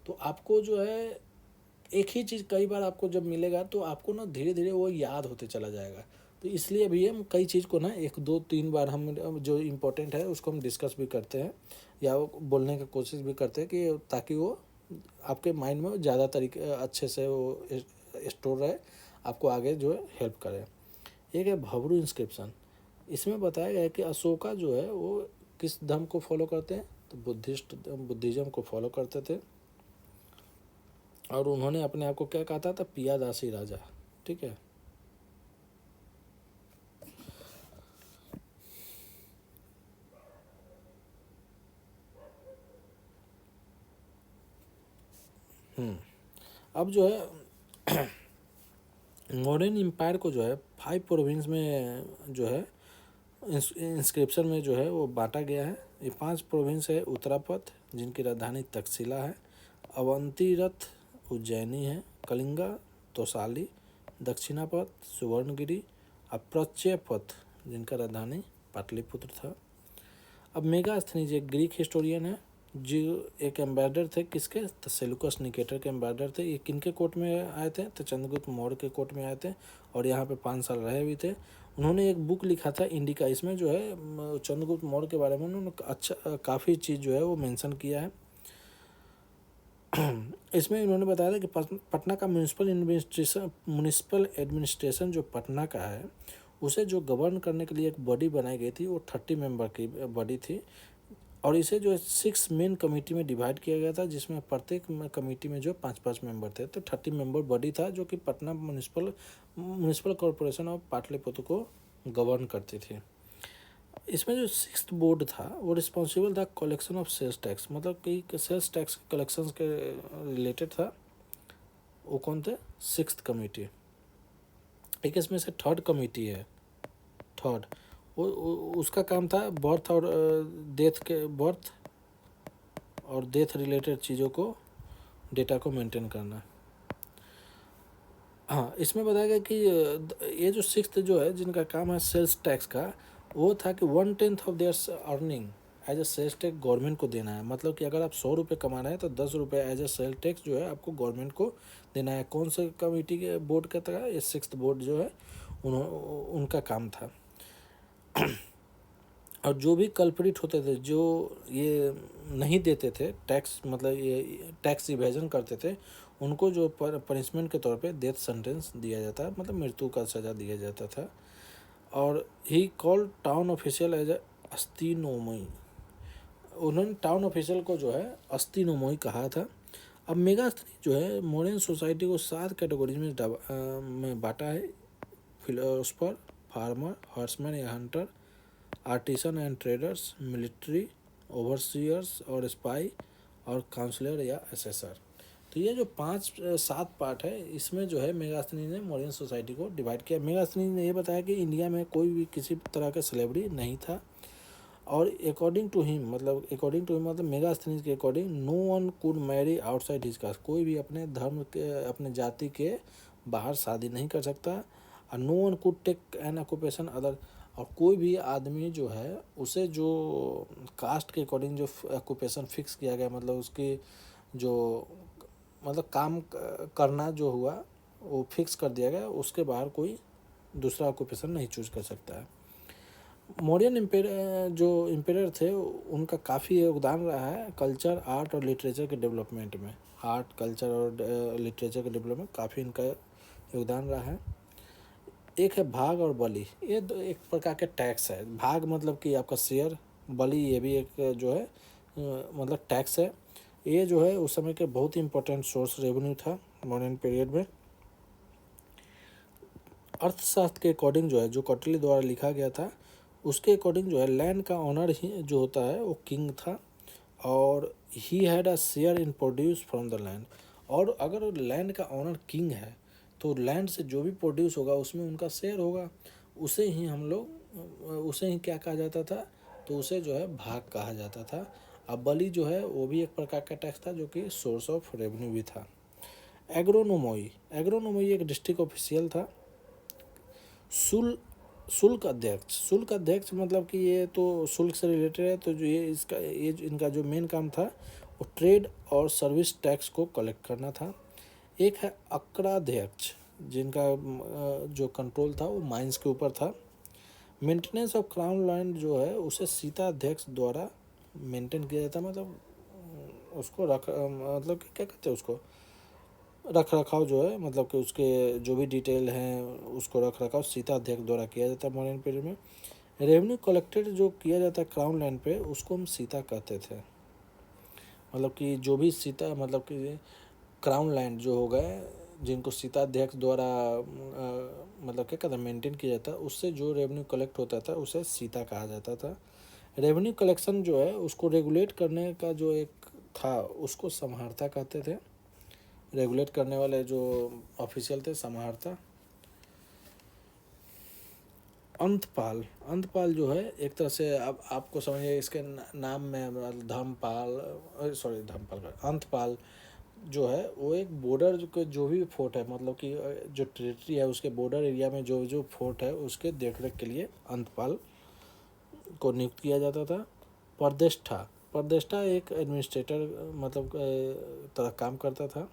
Speaker 1: तो आपको जो है एक ही चीज़ कई बार आपको जब मिलेगा तो आपको ना धीरे धीरे वो याद होते चला जाएगा। तो इसलिए अभी हम कई चीज़ को ना 1 2 3 बार हम जो इम्पोर्टेंट है उसको हम डिस्कस भी करते हैं या बोलने की कोशिश भी करते हैं कि ताकि वो आपके माइंड में ज़्यादा तरीके अच्छे से वो स्टोर रहे, आपको आगे जो है हेल्प करे। एक है भवरू इंस्क्रिप्शन। इसमें बताया गया है कि अशोका जो है वो किस धर्म को फॉलो करते हैं, तो बुद्धिज़्म को फॉलो करते थे। और उन्होंने अपने आप को क्या कहा था? पियादासी राजा। ठीक है। अब जो है मॉडर्न एम्पायर को जो है 5 प्रोविंस में जो है इंस्क्रिप्शन में जो है वो बांटा गया है। ये 5 प्रोविंस है। उत्तरापथ, जिनकी राजधानी तक्षशिला है। अवंतीरथ उज्जैनी है। कलिंगा तोसाली। दक्षिणापथ सुवर्णगिरी। अप्रच्यपथ, जिनका राजधानी पाटलिपुत्र था। अब मेगास्थनीज एक ग्रीक हिस्टोरियन है जो एक एम्बेसडर थे। किसके? तो सेलुकस निकेटर के एम्बेसडर थे। ये किनके कोर्ट में आए थे? तो चंद्रगुप्त मौर्य के कोर्ट में आए थे और यहाँ पे 5 साल रहे भी थे। उन्होंने एक बुक लिखा था इंडिका। इसमें जो है चंद्रगुप्त मौर्य के बारे में उन्होंने काफ़ी चीज़ जो है वो मेंशन किया है। इसमें उन्होंने बताया था कि पटना का म्यूनिसिपल एडमिनिस्ट्रेशन जो पटना का है उसे जो गवर्न करने के लिए एक बॉडी बनाई गई थी, वो 30 मेंबर की बॉडी थी। और इसे जो है 6 मेन कमेटी में डिवाइड किया गया था, जिसमें प्रत्येक कमेटी में जो 5-5 मेंबर थे। तो 30 मेंबर बॉडी था जो कि Patna municipal corporation of Pataliputra को गवर्न करती थी। इसमें जो 6th बोर्ड था वो रिस्पॉन्सिबल था कलेक्शन ऑफ सेल्स टैक्स, मतलब कि सेल्स टैक्स कलेक्शन के रिलेटेड था। वो कौन थे? 6th committee. एक इसमें से 3rd कमेटी है। थर्ड उसका काम था बर्थ और डेथ रिलेटेड चीज़ों को, डेटा को मेंटेन करना। हाँ, इसमें बताया गया कि ये जो 6th जो है जिनका काम है सेल्स टैक्स का, वो था कि 1/10 of their earning as a sales tax government को देना है। मतलब कि अगर आप 100 रुपये कमा रहे हैं तो 10 रुपये एज ए सेल्स टैक्स जो है आपको गवर्नमेंट को देना है। कौन से कमेटी के बोर्ड का था? ये 6th बोर्ड जो है उनका काम था। और जो भी कल्प्रिट होते थे, जो ये नहीं देते थे टैक्स, मतलब ये टैक्स इवेजन करते थे, उनको जो पनिशमेंट के तौर पे डेथ सेंटेंस दिया जाता, मतलब मृत्यु का सज़ा दिया जाता था। और he called town official as astynomoi. उन्होंने टाउन ऑफिशियल को जो है अस्थि नोमोई कहा था। अब मेगास्थनी जो है मॉडर्न सोसाइटी को 7 कैटेगरीज में बांटा है। फिलोसफर, फार्मर, हर्समैन या hunter, artisan and traders, military, overseers और स्पाई, और काउंसलर या असेसर। तो ये जो 5-7 पार्ट है, इसमें जो है मेगास्थनी ने मॉडर्न सोसाइटी को डिवाइड किया। मेगास्थनी ने ये बताया कि इंडिया में कोई भी किसी तरह का स्लेवरी नहीं था। और अकॉर्डिंग टू हिम मतलब मेगास्थनीज के according, no one could marry outside his caste. कोई भी अपने धर्म के, अपने जाति के बाहर शादी नहीं कर सकता। और no one could take an occupation other. और कोई भी आदमी जो है उसे जो कास्ट के अकॉर्डिंग जो ऑक्यूपेशन फिक्स किया गया, मतलब उसकी जो मतलब काम करना जो हुआ वो फिक्स कर दिया गया, उसके बाहर कोई दूसरा ऑक्यूपेशन नहीं चूज कर सकता है। मौर्यन जो इम्पेरर थे उनका काफ़ी योगदान रहा है कल्चर, आर्ट और लिटरेचर के डेवलपमेंट में। आर्ट, कल्चर और लिटरेचर के डेवलपमेंट काफ़ी इनका योगदान रहा है। एक है भाग और बलि, ये एक प्रकार के टैक्स है। भाग मतलब कि आपका शेयर, बलि ये भी एक जो है मतलब टैक्स है। ये जो है उस समय के बहुत ही इंपॉर्टेंट सोर्स रेवेन्यू था मॉडर्न पीरियड में। अर्थशास्त्र के अकॉर्डिंग जो है, जो कौटिल्य द्वारा लिखा गया था उसके अकॉर्डिंग जो है लैंड का ऑनर ही जो होता है वो किंग था, और he had a share in produce from the land. और अगर लैंड का ऑनर किंग है तो लैंड से जो भी प्रोड्यूस होगा उसमें उनका शेयर होगा। उसे ही हम लोग उसे ही क्या कहा जाता था, तो उसे जो है भाग कहा जाता था। अब बलि जो है वो भी एक प्रकार का टैक्स था जो कि सोर्स ऑफ रेवेन्यू भी था। एग्रोनोमोई, एग्रोनोमोई एक डिस्ट्रिक्ट ऑफिशियल था। शुल्क अध्यक्ष, शुल्क अध्यक्ष मतलब कि ये तो शुल्क से रिलेटेड है, तो जो ये इनका जो मेन काम था वो ट्रेड और सर्विस टैक्स को कलेक्ट करना था। एक है अक्राध्यक्ष, जिनका जो कंट्रोल था वो माइंस के ऊपर था। मेंटेनेंस ऑफ क्राउन लैंड जो है उसे सीता अध्यक्ष द्वारा मेंटेन किया जाता, मतलब उसको मतलब कि क्या कहते हैं उसको, रख रखाव जो है, मतलब कि उसके जो भी डिटेल हैं उसको रख रखाव सीता अध्यक्ष द्वारा किया जाता है मॉडर्न पीरियड में। रेवेन्यू कलेक्टेड जो किया जाता है क्राउन लैंड पे उसको हम सीता कहते थे। मतलब कि जो भी सीता, मतलब कि क्राउन लैंड जो हो गए जिनको सीता अध्यक्ष द्वारा मतलब क्या कहते हैं मेंटेन किया जाता है, उससे जो रेवेन्यू कलेक्ट होता था उसे सीता कहा जाता था। रेवेन्यू कलेक्शन जो है उसको रेगुलेट करने का जो एक था उसको समाहर्ता कहते थे। रेगुलेट करने वाले जो ऑफिशियल थे समाहर्ता। अंतपाल, अंतपाल जो है एक तरह से अब आपको समझिए इसके नाम में धर्मपाल, सॉरी धर्मपाल का अंतपाल जो है वो एक बॉर्डर के जो भी फोर्ट है, मतलब कि जो टेरिटरी है उसके बॉर्डर एरिया में जो जो फोर्ट है उसके देखरेख के लिए अंतपाल को नियुक्त किया जाता था। परदेष्टा, परदेष्टा एक एडमिनिस्ट्रेटर मतलब तरह काम करता था।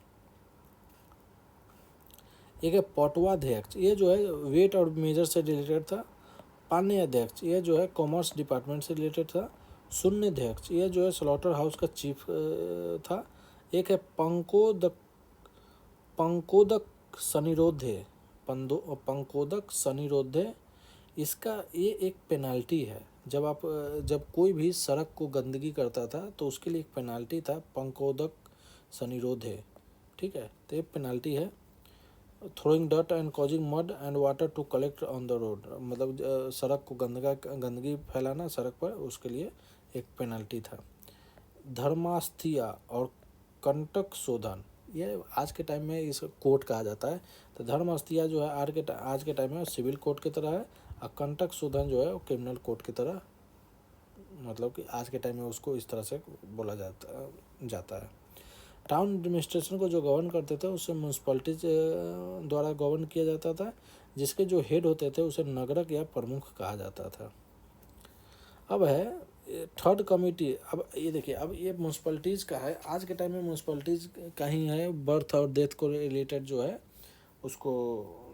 Speaker 1: एक है पटवाध्यक्ष, ये जो है वेट और मेजर से रिलेटेड था। पानी अध्यक्ष, ये जो है कॉमर्स डिपार्टमेंट से रिलेटेड था। शून्य अध्यक्ष, ये जो है स्लॉटर हाउस का चीफ था। एक है पंकोदक सनिरोधे, पंकोदक सनिरोधे, इसका ये एक पेनाल्टी है। जब कोई भी सड़क को गंदगी करता था तो उसके लिए एक पेनाल्टी था पंकोदक सनिरोधे, ठीक है, तो ये पेनाल्टी है। Throwing dirt and causing mud and water to collect on the road, मतलब सड़क को गंदगी फैलाना सड़क पर, उसके लिए एक पेनल्टी था। धर्मास्थिया और कंटक शोधन, ये आज के टाइम में इस कोर्ट कहा जाता है। तो धर्मास्थिया जो है आज के टाइम में सिविल कोर्ट की तरह है, और कंटक शोधन जो है वो क्रिमिनल कोर्ट की तरह, मतलब कि आज के टाइम में उसको इस तरह से बोला जाता है। टाउन एडमिनिस्ट्रेशन को जो गवर्न करते थे उसे म्यूनसिपैलिटीज द्वारा गवर्न किया जाता था, जिसके जो हेड होते थे उसे नगरक या प्रमुख कहा जाता था। अब है थर्ड कमिटी। अब ये देखिए, अब ये म्यूनसिपैलिटीज़ का है, आज के टाइम में म्यूनसिपैलिटीज़ का ही है बर्थ और डेथ को रिलेटेड जो है उसको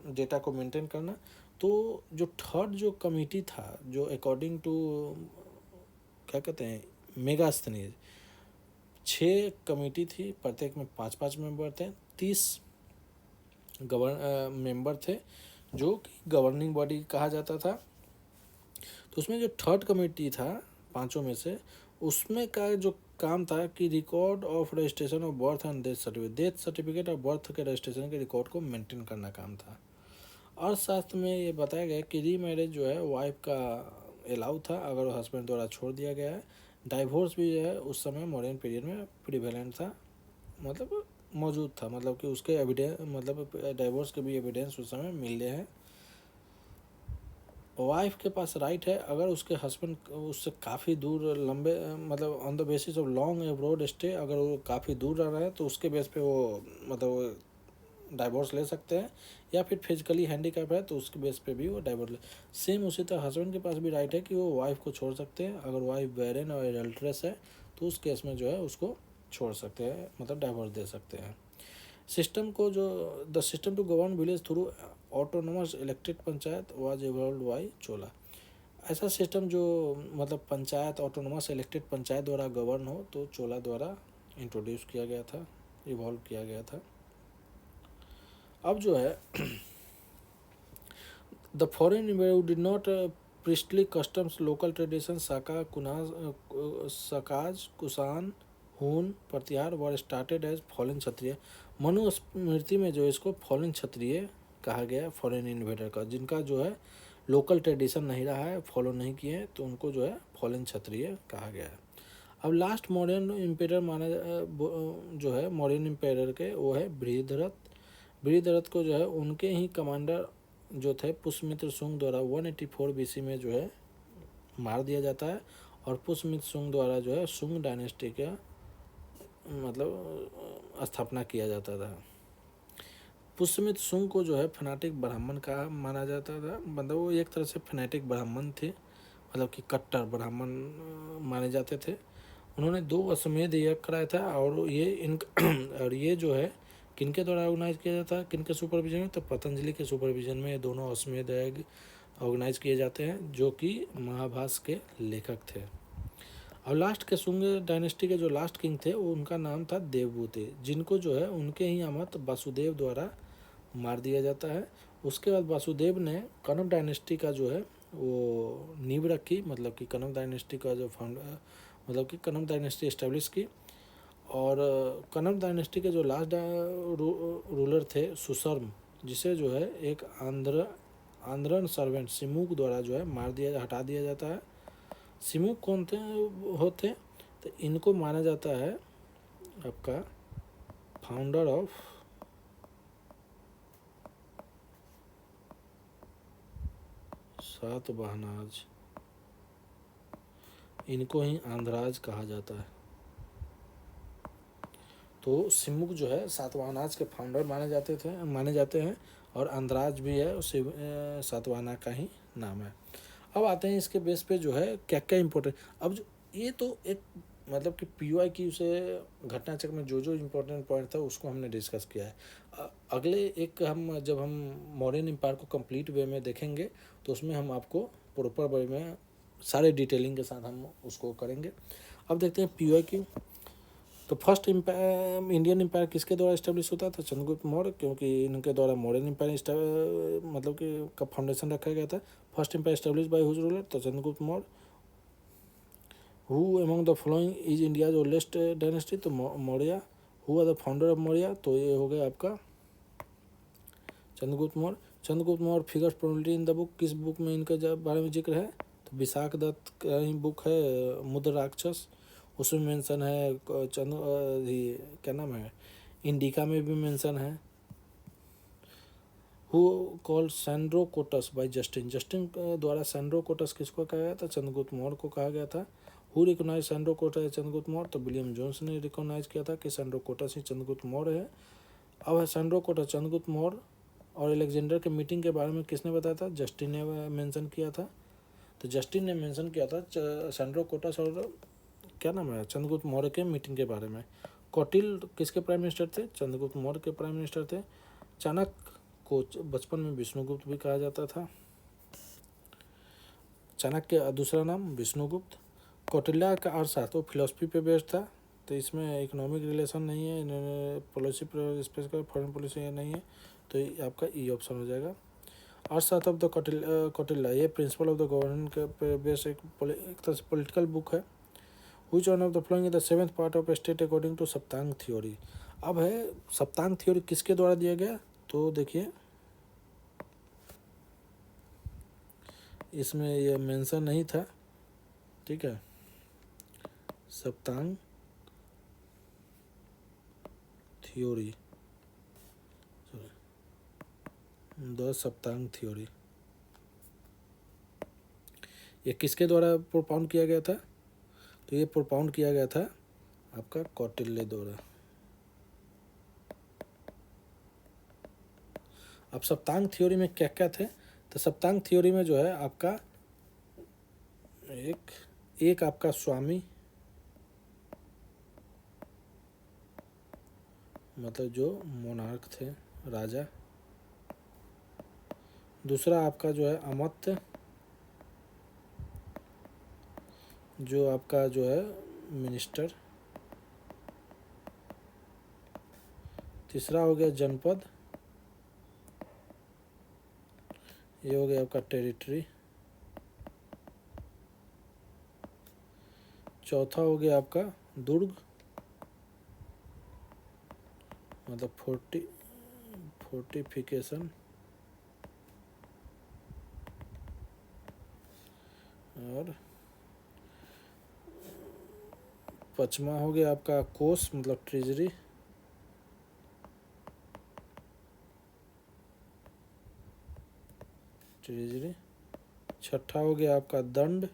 Speaker 1: डेटा को मेंटेन करना। तो जो थर्ड जो कमिटी था जो अकॉर्डिंग टू क्या कहते हैं मेगास्थनीज, 6 कमेटी थी, प्रत्येक में 5-5 मेंबर थे, 30 मेंबर थे जो कि गवर्निंग बॉडी कहा जाता था। तो उसमें जो थर्ड कमेटी था 5 में से, उसमें का जो काम था कि record of registration of birth and death certificate और बर्थ के रजिस्ट्रेशन के रिकॉर्ड को मेंटेन करना काम था। अर्थशास्त्र में ये बताया गया कि रीमैरिज जो है वाइफ का अलाउ था अगर हस्बैंड द्वारा छोड़ दिया गया है। डाइवोर्स भी जो है उस समय मॉडर्न पीरियड में प्रिवेलेंट था, मतलब मौजूद था, मतलब कि उसके एविडेंस, मतलब डाइवोर्स के भी एविडेंस उस समय मिले हैं। वाइफ के पास राइट है अगर उसके हस्बैंड उससे काफ़ी दूर लंबे, मतलब on the basis of long abroad stay, अगर वो काफ़ी दूर रह रहा है तो उसके बेस पे वो मतलब डाइवोर्स ले सकते हैं, या फिर फिजिकली हैंडीकैप है तो उसके बेस पे भी वो डाइवोर्स ले। सेम उसी तरह हस्बैंड के पास भी राइट है कि वो वाइफ को छोड़ सकते हैं, अगर वाइफ बैरन और एडल्ट्रेस है तो उस केस में जो है उसको छोड़ सकते हैं, मतलब डाइवोर्स दे सकते हैं। सिस्टम को जो the system to govern village through autonomous elected panchayat was evolved by Chola. ऐसा सिस्टम जो मतलब पंचायत ऑटोनोमस इलेक्टेड पंचायत द्वारा गवर्न हो तो चोला द्वारा इंट्रोड्यूस किया गया था, इवॉल्व किया गया था। अब जो है the foreign invader did not priestly customs, local traditions, Sakaj, Kusan, हून प्रतिहार वर स्टार्टेड एज फॉलन क्षत्रिय। मनुस्मृति में जो इसको फॉलन क्षत्रिय कहा गया फॉरेन इन्वेडर का, जिनका जो है लोकल ट्रेडिशन नहीं रहा है, फॉलो नहीं किए हैं, तो उनको जो है फॉलन क्षत्रिय कहा गया है। अब लास्ट मॉडर्न एम्पेरर माना जो है मॉडर्न एम्पेरर के वो है बृहद्रथ। बृहद्रथ को जो है उनके ही कमांडर जो थे पुष्यमित्र शुंग द्वारा 184 BC में जो है मार दिया जाता है, और पुष्यमित्र शुंग द्वारा जो है शुंग डायनेस्टी का मतलब स्थापना किया जाता था। पुष्यमित्र शुंग को जो है फनाटिक ब्राह्मण का माना जाता था, मतलब वो एक तरह से फनाटिक ब्राह्मण थे, मतलब कि कट्टर ब्राह्मण माने जाते थे। उन्होंने 2 अश्वमेध यज्ञ कराया था, और ये जो है किनके द्वारा ऑर्गेनाइज किया जाता है, किनके सुपरविजन में, तो पतंजलि के सुपरविजन में ये दोनों अश्वमेध यज्ञ ऑर्गेनाइज किए जाते हैं, जो कि महाभारत के लेखक थे। और लास्ट के शुंग डायनेस्टी के जो लास्ट किंग थे वो उनका नाम था देवभूति, जिनको जो है उनके ही अमत वासुदेव द्वारा मार दिया जाता है। उसके बाद वासुदेव ने कनक डायनेस्टी का जो है वो नींव रखी, मतलब कि कनक डायनेस्टी का जो मतलब कि कनक डायनेस्टी इस्टेब्लिश की। और कनक डायनेस्टी के जो लास्ट रूलर थे सुशर्म, जिसे जो है एक आंध्रन सर्वेंट सिमुक द्वारा जो है हटा दिया जाता है। सिमुक कौन थे होते, तो इनको माना जाता है आपका फाउंडर ऑफ सातवाहनाज, इनको ही आंध्राज कहा जाता है। तो सिमुक जो है सातवाहनाज के फाउंडर माने जाते हैं, और आंध्राज भी है उसे सातवाहना का ही नाम है। अब आते हैं इसके बेस पे जो है क्या क्या इम्पोर्टेंट। अब जो ये तो एक मतलब कि PYQ से घटना चक्र में जो जो इम्पोर्टेंट पॉइंट था उसको हमने डिस्कस किया है। अगले एक जब हम मॉडर्न एम्पायर को कंप्लीट वे में देखेंगे तो उसमें हम आपको प्रॉपर वे में सारे डिटेलिंग के साथ हम उसको करेंगे। अब देखते हैं PYQ। तो फर्स्ट इंडियन एम्पायर किसके द्वारा इस्टेब्लिश होता था, चंद्रगुप्त मौर्य, क्योंकि इनके द्वारा मॉडर्न एम्पायर मतलब कि का फाउंडेशन रखा गया था। First empire establish by whose ruler, तो Chandragupta Maurya. Who among the following is India's oldest dynasty, तो Maurya. Who are the founder of Maurya, तो ये हो गया आपका Chandragupta Maurya. Chandragupta Maurya figures prominently in the book, किस बुक में इनका बारे में जिक्र है, तो विशाख दत्त का ही बुक है मुद्र राक्षस, उसमें मेंशन है। क्या नाम है, इंडिका में भी मेंशन है। Who called Sandrocottus by Justin, Justin द्वारा सैंड्रो कोटस किसको कहा गया था, चंद्रगुप्त मौर्य को कहा गया था। Who recognise Sandrocottus Chandragupta Maurya, तो विलियम जोन्स ने रिकॉग्नाइज किया था कि सैंड्रो कोटस ही चंद्रगुप्त मौर्य है। अब है सैंड्रो कोटस चंद्रगुप्त मौर्य और अलेक्जेंडर के मीटिंग के बारे में किसने बताया था, जस्टिन ने मेंशन किया था। तो जस्टिन ने मेंशन किया था सैंड्रो कोटस और क्या नाम है चंद्रगुप्त मौर्य के मीटिंग के बारे में। कौटिल्य किसके प्राइम मिनिस्टर थे, चंद्रगुप्त मौर्य के प्राइम मिनिस्टर थे। चाणक्य को बचपन में विष्णुगुप्त भी कहा जाता था। चाणक्य का दूसरा नाम विष्णुगुप्त। कौटिल्य का अर्थशास्त्र वो फिलोसफी पे बेस्ड था, तो इसमें इकोनॉमिक रिलेशन नहीं है, इन्होंने पॉलिसी पर स्पेसिफिक फॉरेन पॉलिसी नहीं है, तो ये आपका ई ऑप्शन हो जाएगा। अर्थशास्त्र ऑफ द कौटिल्य ये प्रिंसिपल ऑफ द गवर्नमेंट के बेस्ड एक तरह से पॉलिटिकल बुक है। Which one of the following is the 7th part of a state according to Saptanga theory. अब है सप्तांग थ्योरी किसके द्वारा दिया गया, तो देखिए इसमें ये मेंशन नहीं था, ठीक है। सप्तांग थ्योरी, द सप्तांग थ्योरी ये किसके द्वारा प्रोपाउंड किया गया था, तो ये प्रोपाउंड किया गया था आपका कौटिल्य द्वारा। अब सप्तांग थ्योरी में क्या क्या थे, तो सप्तांग थ्योरी में जो है आपका एक आपका स्वामी मतलब जो मोनार्क थे, राजा। दूसरा आपका जो है अमात्य, जो आपका जो है मिनिस्टर। तीसरा हो गया जनपद, ये हो गया आपका टेरिटरी। चौथा हो गया आपका दुर्ग, मतलब फोर्टिफिकेशन। और पांचवा हो गया आपका कोष, मतलब ट्रेजरी। छठा हो गया आपका दंड,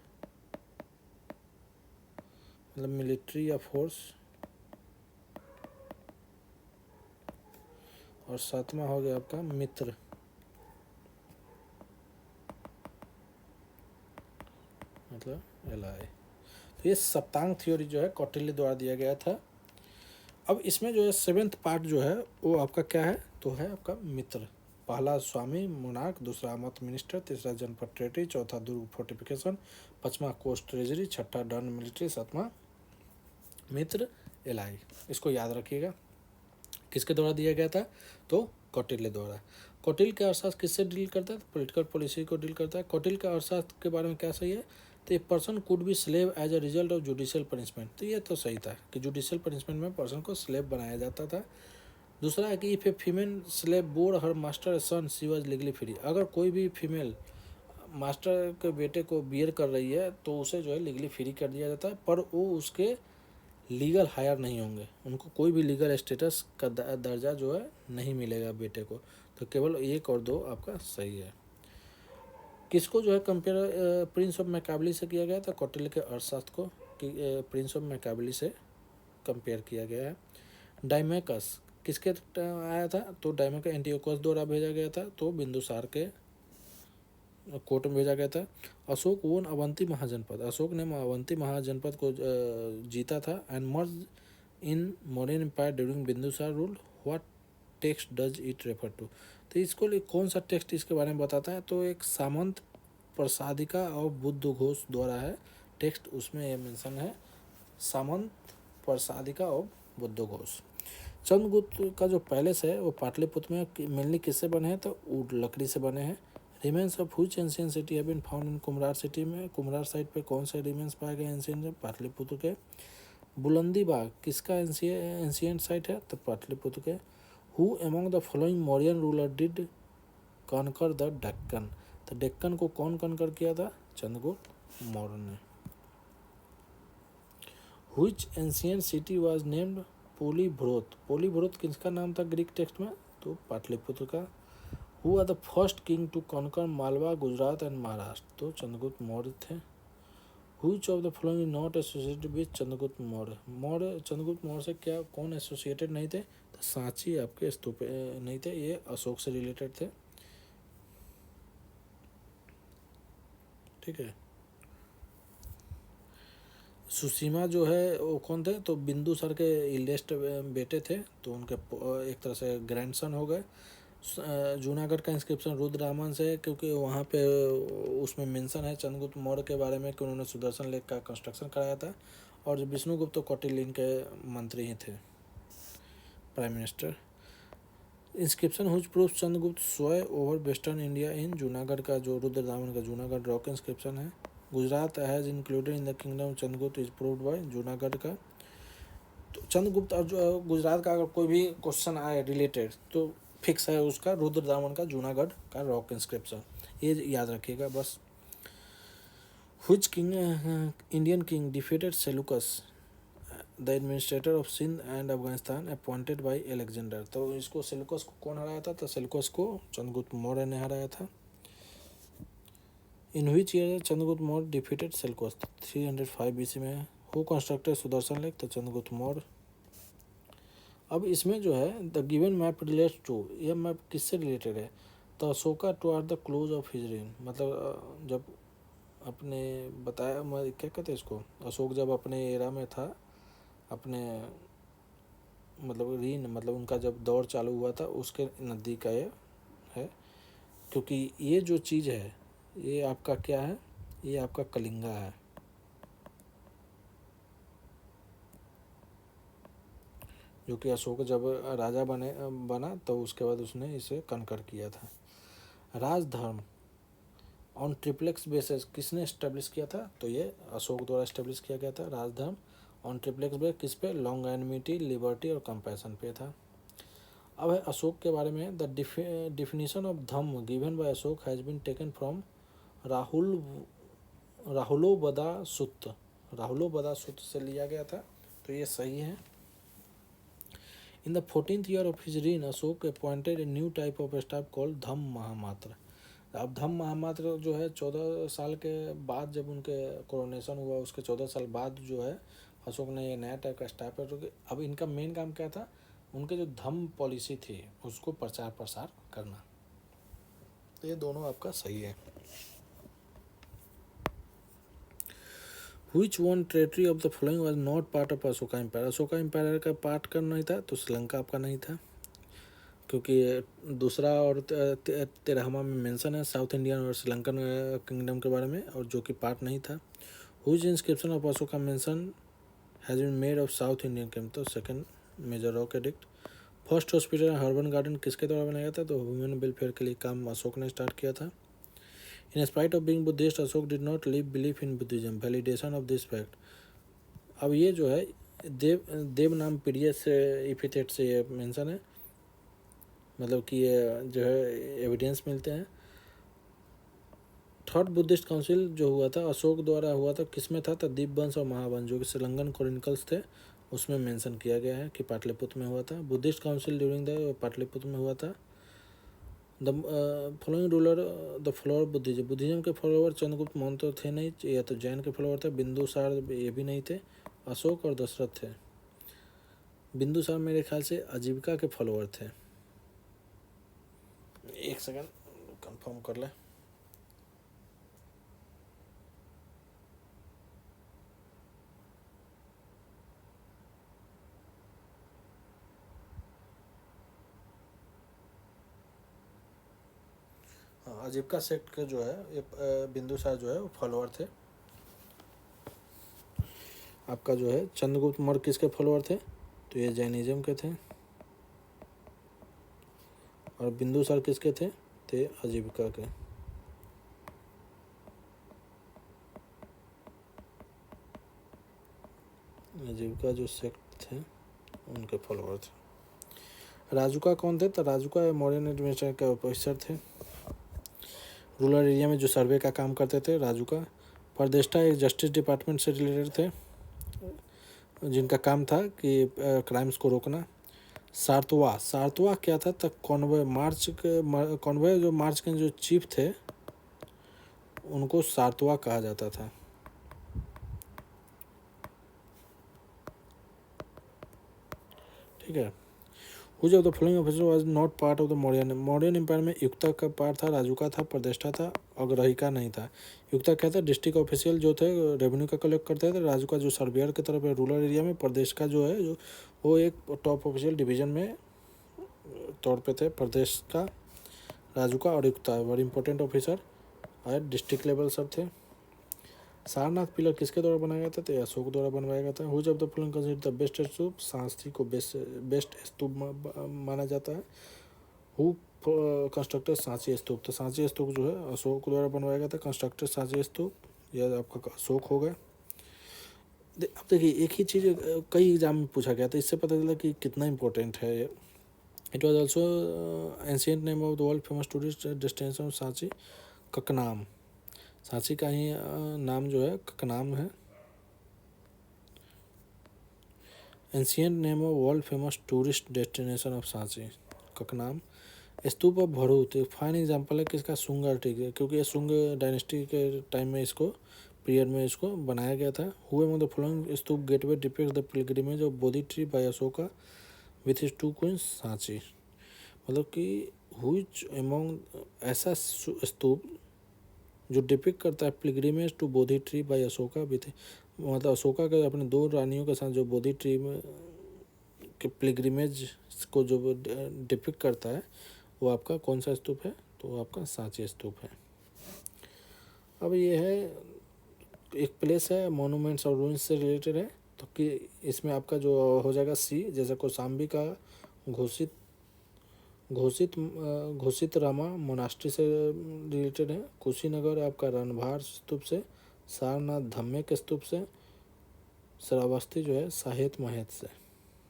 Speaker 1: मतलब मिलिट्री या फोर्स। और सातवां हो गया आपका मित्र, मतलब एलाई। तो ये सप्तांग थ्योरी जो है कौटिल्य द्वारा दिया गया था। अब इसमें जो है 7th पार्ट जो है वो आपका क्या है, तो है आपका मित्र। पहला स्वामी मोनार्क, दूसरा मत मिनिस्टर, तीसरा जनपद टेरिटरी, चौथा दुर्ग फोर्टिफिकेशन, पांचवा कोस्ट ट्रेजरी, छठा डन मिलिट्री, सातवां मित्र एलाई। इसको याद रखिएगा। किसके द्वारा दिया गया था, तो कौटिल्य द्वारा। कौटिल्य का अर्थशास्त्र किससे डील करता है, तो पॉलिटिकल पॉलिसी को डील करता है। कौटिल्य का अर्थशास्त्र के बारे में क्या सही है, तो a person could be slave as a result of judicial punishment. तो ये तो सही था कि जुडिशियल पनिशमेंट में पर्सन को स्लेव बनाया जाता था। दूसरा है कि if a female slave bore her master son she was legally free. अगर कोई भी फीमेल मास्टर के बेटे को बियर कर रही है तो उसे जो है लीगली फ्री कर दिया जाता है, पर वो उसके लीगल हायर नहीं होंगे, उनको कोई भी लीगल स्टेटस का दर्जा जो है नहीं मिलेगा बेटे को। तो केवल 1 और 2 आपका सही है। किसको जो है कंपेयर प्रिंस ऑफ मैकाबली से किया गया था, कौटिल्य के अर्थशास्त्र को प्रिंस ऑफ मैकाबली से कंपेयर किया गया है। डायमेकस किसके आया था, तो डायमेकस एंटियोकस द्वारा भेजा गया था, तो बिंदुसार के कोर्ट में भेजा गया था। अशोक वोन अवंती महाजनपद, अशोक ने अवंती महाजनपद को जीता था। And merge in Mauryan empire during Bindusara rule, what text does it refer to. तो इसको कौन सा टेक्स्ट इसके बारे में बताता है, तो एक सामंत प्रसादिका और बुद्ध घोष द्वारा है टेक्स्ट, उसमें यह मेंशन है सामंत प्रसादिका और बुद्ध घोष। चंद्रगुप्त का जो पैलेस है वो पाटलिपुत्र में मेनली किससे बने हैं, तो ऊड लकड़ी से बने हैं। Remains of which ancient city have been found in Kumhrar city में, कुम्हरार साइट पे कौन से रिमेन्स पाए गए एंशियंट, पाटलिपुत्र के। बुलंदी बाग किसका एंशियंट साइट है, तो पाटलिपुत्र के। Who among the following Mauryan ruler did conquer the Deccan, तो डेक्कन को कौन कॉन्कर किया था, चंद्रगुप्त मौर्य ने। Which ancient city was named Palibothra, Palibothra किसका नाम था ग्रीक टेक्स्ट में, तो पाटलिपुत्र का। Who are the first king to conquer Malwa, Gujarat and Maharashtra, तो चंद्रगुप्त मौर्य थे। Which of the following not associated with Chandragupta Maurya, Chandragupta Maurya से क्या कौन एसोसिएटेड नहीं थे, तो सांची आपके स्तूप नहीं थे, ये अशोक से रिलेटेड थे। ठीक है। सुसीमा जो है वो कौन थे, तो बिंदुसार के इलेस्ट बेटे थे, तो उनके एक तरह से ग्रैंडसन हो गए। जूनागढ़ का इंस्क्रिप्शन रुद्ररामन से है, क्योंकि वहाँ पे उसमें मेंशन है चंद्रगुप्त मौर्य के बारे में कि उन्होंने सुदर्शन लेक का कंस्ट्रक्शन कराया था। और विष्णुगुप्त तो कौटिल्य के मंत्री ही थे, prime minister. Inscription whose proof Chandragupta sway over western India in, Junagadh का जो रुद्ररामन का जूनागढ़ रॉक इंस्क्रिप्शन है। Gujarat has included in the kingdom Chandragupta is proved by, Junagadh का। तो चंद्रगुप्त और जो गुजरात का अगर कोई भी क्वेश्चन आए रिलेटेड, तो फिक्स है उसका रुद्रदामन का जूनागढ़ का रॉक इंस्क्रिप्शन, ये याद रखिएगा बस। Which king Indian king defeated Seleucus the administrator of Sindh and Afghanistan appointed by Alexander, तो इसको सेलुकस को कौन हराया था, तो सेलुकस को चंद्रगुप्त मौर्य ने हराया था। In which year Chandragupta Maurya defeated Seleucus, 305 BC में। हु कंस्ट्रक्टेड सुदर्शन लेक, तो चंद्रगुप्त मौर्य। अब इसमें जो है the given map relates to, यह मैप किससे रिलेटेड है, तो Ashoka toward the close of his reign, मतलब जब अपने बताया क्या कहते हैं इसको, अशोक जब अपने एरा में था, अपने मतलब रीन मतलब उनका जब दौर चालू हुआ था उसके नज़दीक का ये है, क्योंकि ये जो चीज़ है ये आपका क्या है, ये आपका कलिंगा है, जो कि अशोक जब राजा बना तो उसके बाद उसने इसे कनकर किया था। राजधर्म ऑन ट्रिप्लेक्स बेसिस किसने इस्टेब्लिश किया था, तो ये अशोक द्वारा इस्टेब्लिश किया गया था। राजधर्म ऑन ट्रिप्लेक्स बेस किस पे, लॉन्गैनिमिटी, लिबर्टी और कंपैशन पे था। अब है अशोक के बारे में। The definition of dhamma given by Ashoka has been taken from Rahul Rahulovada Sutta, Rahulovada Sutta से लिया गया था, तो ये सही है। In the 14th year of his reign Ashoka appointed a new type of staff called Dhamma Mahamatra. अब धम्म महामात्र जो है 14 साल के बाद जब उनके कोरोनेशन हुआ उसके 14 साल बाद जो है अशोक ने ये नया टाइप का स्टाफ है। अब इनका मेन काम क्या था, उनके जो धम्म पॉलिसी थी उसको प्रचार प्रसार करना, तो ये दोनों आपका सही है। Which one territory of the following was not part of Ashoka empire, Ashoka empire का पार्ट का नहीं था तो श्रीलंका आपका नहीं था, क्योंकि दूसरा और 13वां में मेंशन है साउथ इंडियन और श्रीलंकन किंगडम के बारे में, और जो कि पार्ट नहीं था। Whose inscription of Ashoka mention has been made of south Indian kingdom, तो second major rock edict. First hospital herbal garden किसके द्वारा बनाया था, तो ह्यूमन वेलफेयर के लिए काम अशोक ने स्टार्ट किया था। In spite of being Buddhist Ashok did not live belief in Buddhism, validation of this fact. अब ये जो है देव नाम पीरियड से इपिथेट से ये मेंशन है, मतलब कि ये जो है एविडेंस मिलते हैं। थर्ड बुद्धिस्ट काउंसिल जो हुआ था अशोक द्वारा हुआ था, किसमें था, तो दीपवंश और महावंश जो कि श्रीलंकन क्रॉनिकल्स थे उसमें मेंशन किया गया है कि पाटलिपुत्र में हुआ था। Buddhist council during the Pataliputra में हुआ था। The following ruler the follower Buddhism, Buddhism के फॉलोअर चंद्रगुप्त मौर्य तो थे नहीं, या तो जैन के फॉलोअर थे, बिंदुसार ये भी नहीं थे, अशोक और दशरथ थे। बिंदुसार मेरे ख्याल से आजीविका के फॉलोअर थे। एक सेकंड कंफर्म कर ले। हाँ, आजीविका सेक्ट के जो है ये बिंदुसार जो है वो फॉलोअर थे। आपका जो है चंद्रगुप्त मौर्य किसके फॉलोअर थे, तो ये जैनिज्म के थे, और बिंदुसार किसके थे आजीविका के। आजीविका जो सेक्ट थे उनके फॉलोअर थे। राजुका कौन थे, तो राजुका मॉडर्न एडमिनिस्ट्रेशन के ऑफिसर थे, रूरल एरिया में जो सर्वे का काम करते थे राजुका। परदेष्टा एक जस्टिस डिपार्टमेंट से रिलेटेड थे जिनका काम था कि क्राइम्स को रोकना। सारतवा क्या था, तक कॉन्वॉय जो मार्च के जो चीफ थे उनको सारतवा कहा जाता था। ठीक है। Which of the following officer was not part of the Mauryan empire में युक्ता का पार्ट था, राजुका था, प्रदेष्टा था, अग्रहिका नहीं था। युक्ता क्या था, डिस्ट्रिक्ट ऑफिशियल जो थे रेवेन्यू का कलेक्ट करते थे, राजुका जो सर्वेयर की तरफ है रूरल एरिया में, प्रदेश का जो है जो वो एक टॉप ऑफिशियल डिवीजन में तौर पे थे। प्रदेश का राजुका और युक्ता बड़े इंपॉर्टेंट ऑफिसर और डिस्ट्रिक्ट लेवल सब थे। सारनाथ पिलर किसके द्वारा बनाया गया था, तो अशोक द्वारा बनवाया गया था। Whose of the following considered the best stupa, Sanchi को बेस्ट स्तूप माना जाता है। हु कंस्ट्रक्टेड सांची स्तूप, तो सांची स्तूप जो है अशोक द्वारा बनवाया गया था। कंस्ट्रक्टेड सांची स्तूप यह आपका अशोक हो गया। अब देखिए एक ही चीज़ कई एग्जाम में पूछा गया था, इससे पता चला कि कितना इंपॉर्टेंट है ये। It was also ancient name of the world famous tourist destination of Sanchi, Kakanaya. Sanchi का ही नाम जो है ककनाम है। Ancient name of world famous tourist destination of Sanchi, Kakanaya. Stupa of Bharuch एक फाइन एग्जाम्पल है किसका, सुंग आर्टिक, क्योंकि ये सुंग डायनेस्टी के टाइम में इसको पीरियड में इसको बनाया गया था। हुए में the following stupa gateway depict the pilgrimage of Bodhi tree by Ashoka with his 2 queens Sanchi, मतलब कि हुईच एमोंग ऐसा स्तूप जो डिपिक्ट करता है pilgrimage to Bodhi tree by Ashoka with, मतलब अशोका के अपने 2 रानियों के साथ जो बोधि ट्री में के पिलग्रिमेज को जो डिपिक्ट करता है वो आपका कौन सा स्तूप है, तो वो आपका सांची स्तूप है। अब ये है एक प्लेस है, मोनूमेंट्स और रूइंस से रिलेटेड है, तो कि इसमें आपका जो हो जाएगा सी, जैसे कौशाम्बी का घोषित घोषित घोषित रामा मोनास्ट्री से रिलेटेड है, कुशीनगर आपका रणभार स्तूप से, सारनाथ धम्मे के स्तूप से, श्रावस्ती जो है साहेत महेत से।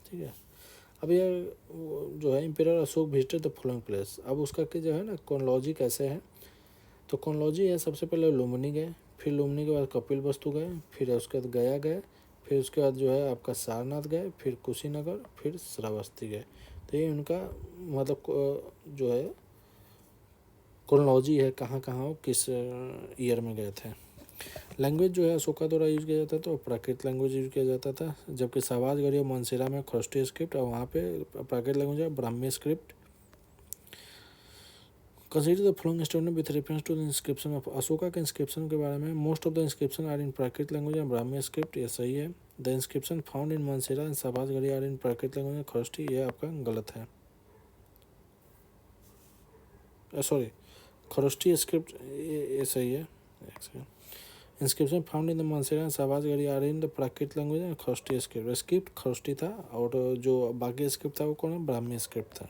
Speaker 1: ठीक है, अब ये जो है imperial Ashok visited the following place. अब उसका कि जो है ना क्रोनोलॉजी कैसे है, तो क्रोनोलॉजी है सबसे पहले लुम्बिनी गए, फिर लुम्बिनी के बाद कपिल वस्तु गए, फिर उसके बाद गया गए, फिर उसके बाद जो है आपका सारनाथ गए, फिर कुशीनगर, फिर श्रावस्ती गए। तो ये उनका मतलब जो है क्रोनोलॉजी है, कहाँ कहाँ किस ईयर में गए थे। लैंग्वेज जो है अशोका द्वारा यूज किया जाता था, तो प्राकृत लैंग्वेज यूज किया जाता था, जबकि शहबाजगढ़ी और मानसेरा में खरोष्टी स्क्रिप्ट, और वहाँ पे प्राकृत लैंग्वेज है Brahmi script. Consider the following statement with reference to the inscription of Ashoka के इंस्क्रिप्शन के बारे में। Most of the inscription are in Prakrit language and Brahmi script, ये सही है। The inscription found in Mansehra and Shahbazgarhi are in Prakrit language and Kharosthi, ये आपका गलत है, सॉरी खरोष्टी स्क्रिप्ट ये सही है। Inscription found in the Mansehra and Shahbazgarhi are in the Prakrit language and Kharosthi script. Script Kharosthi था और जो बाकी स्क्रिप्ट था वो कौन है, ब्राह्मी स्क्रिप्ट था।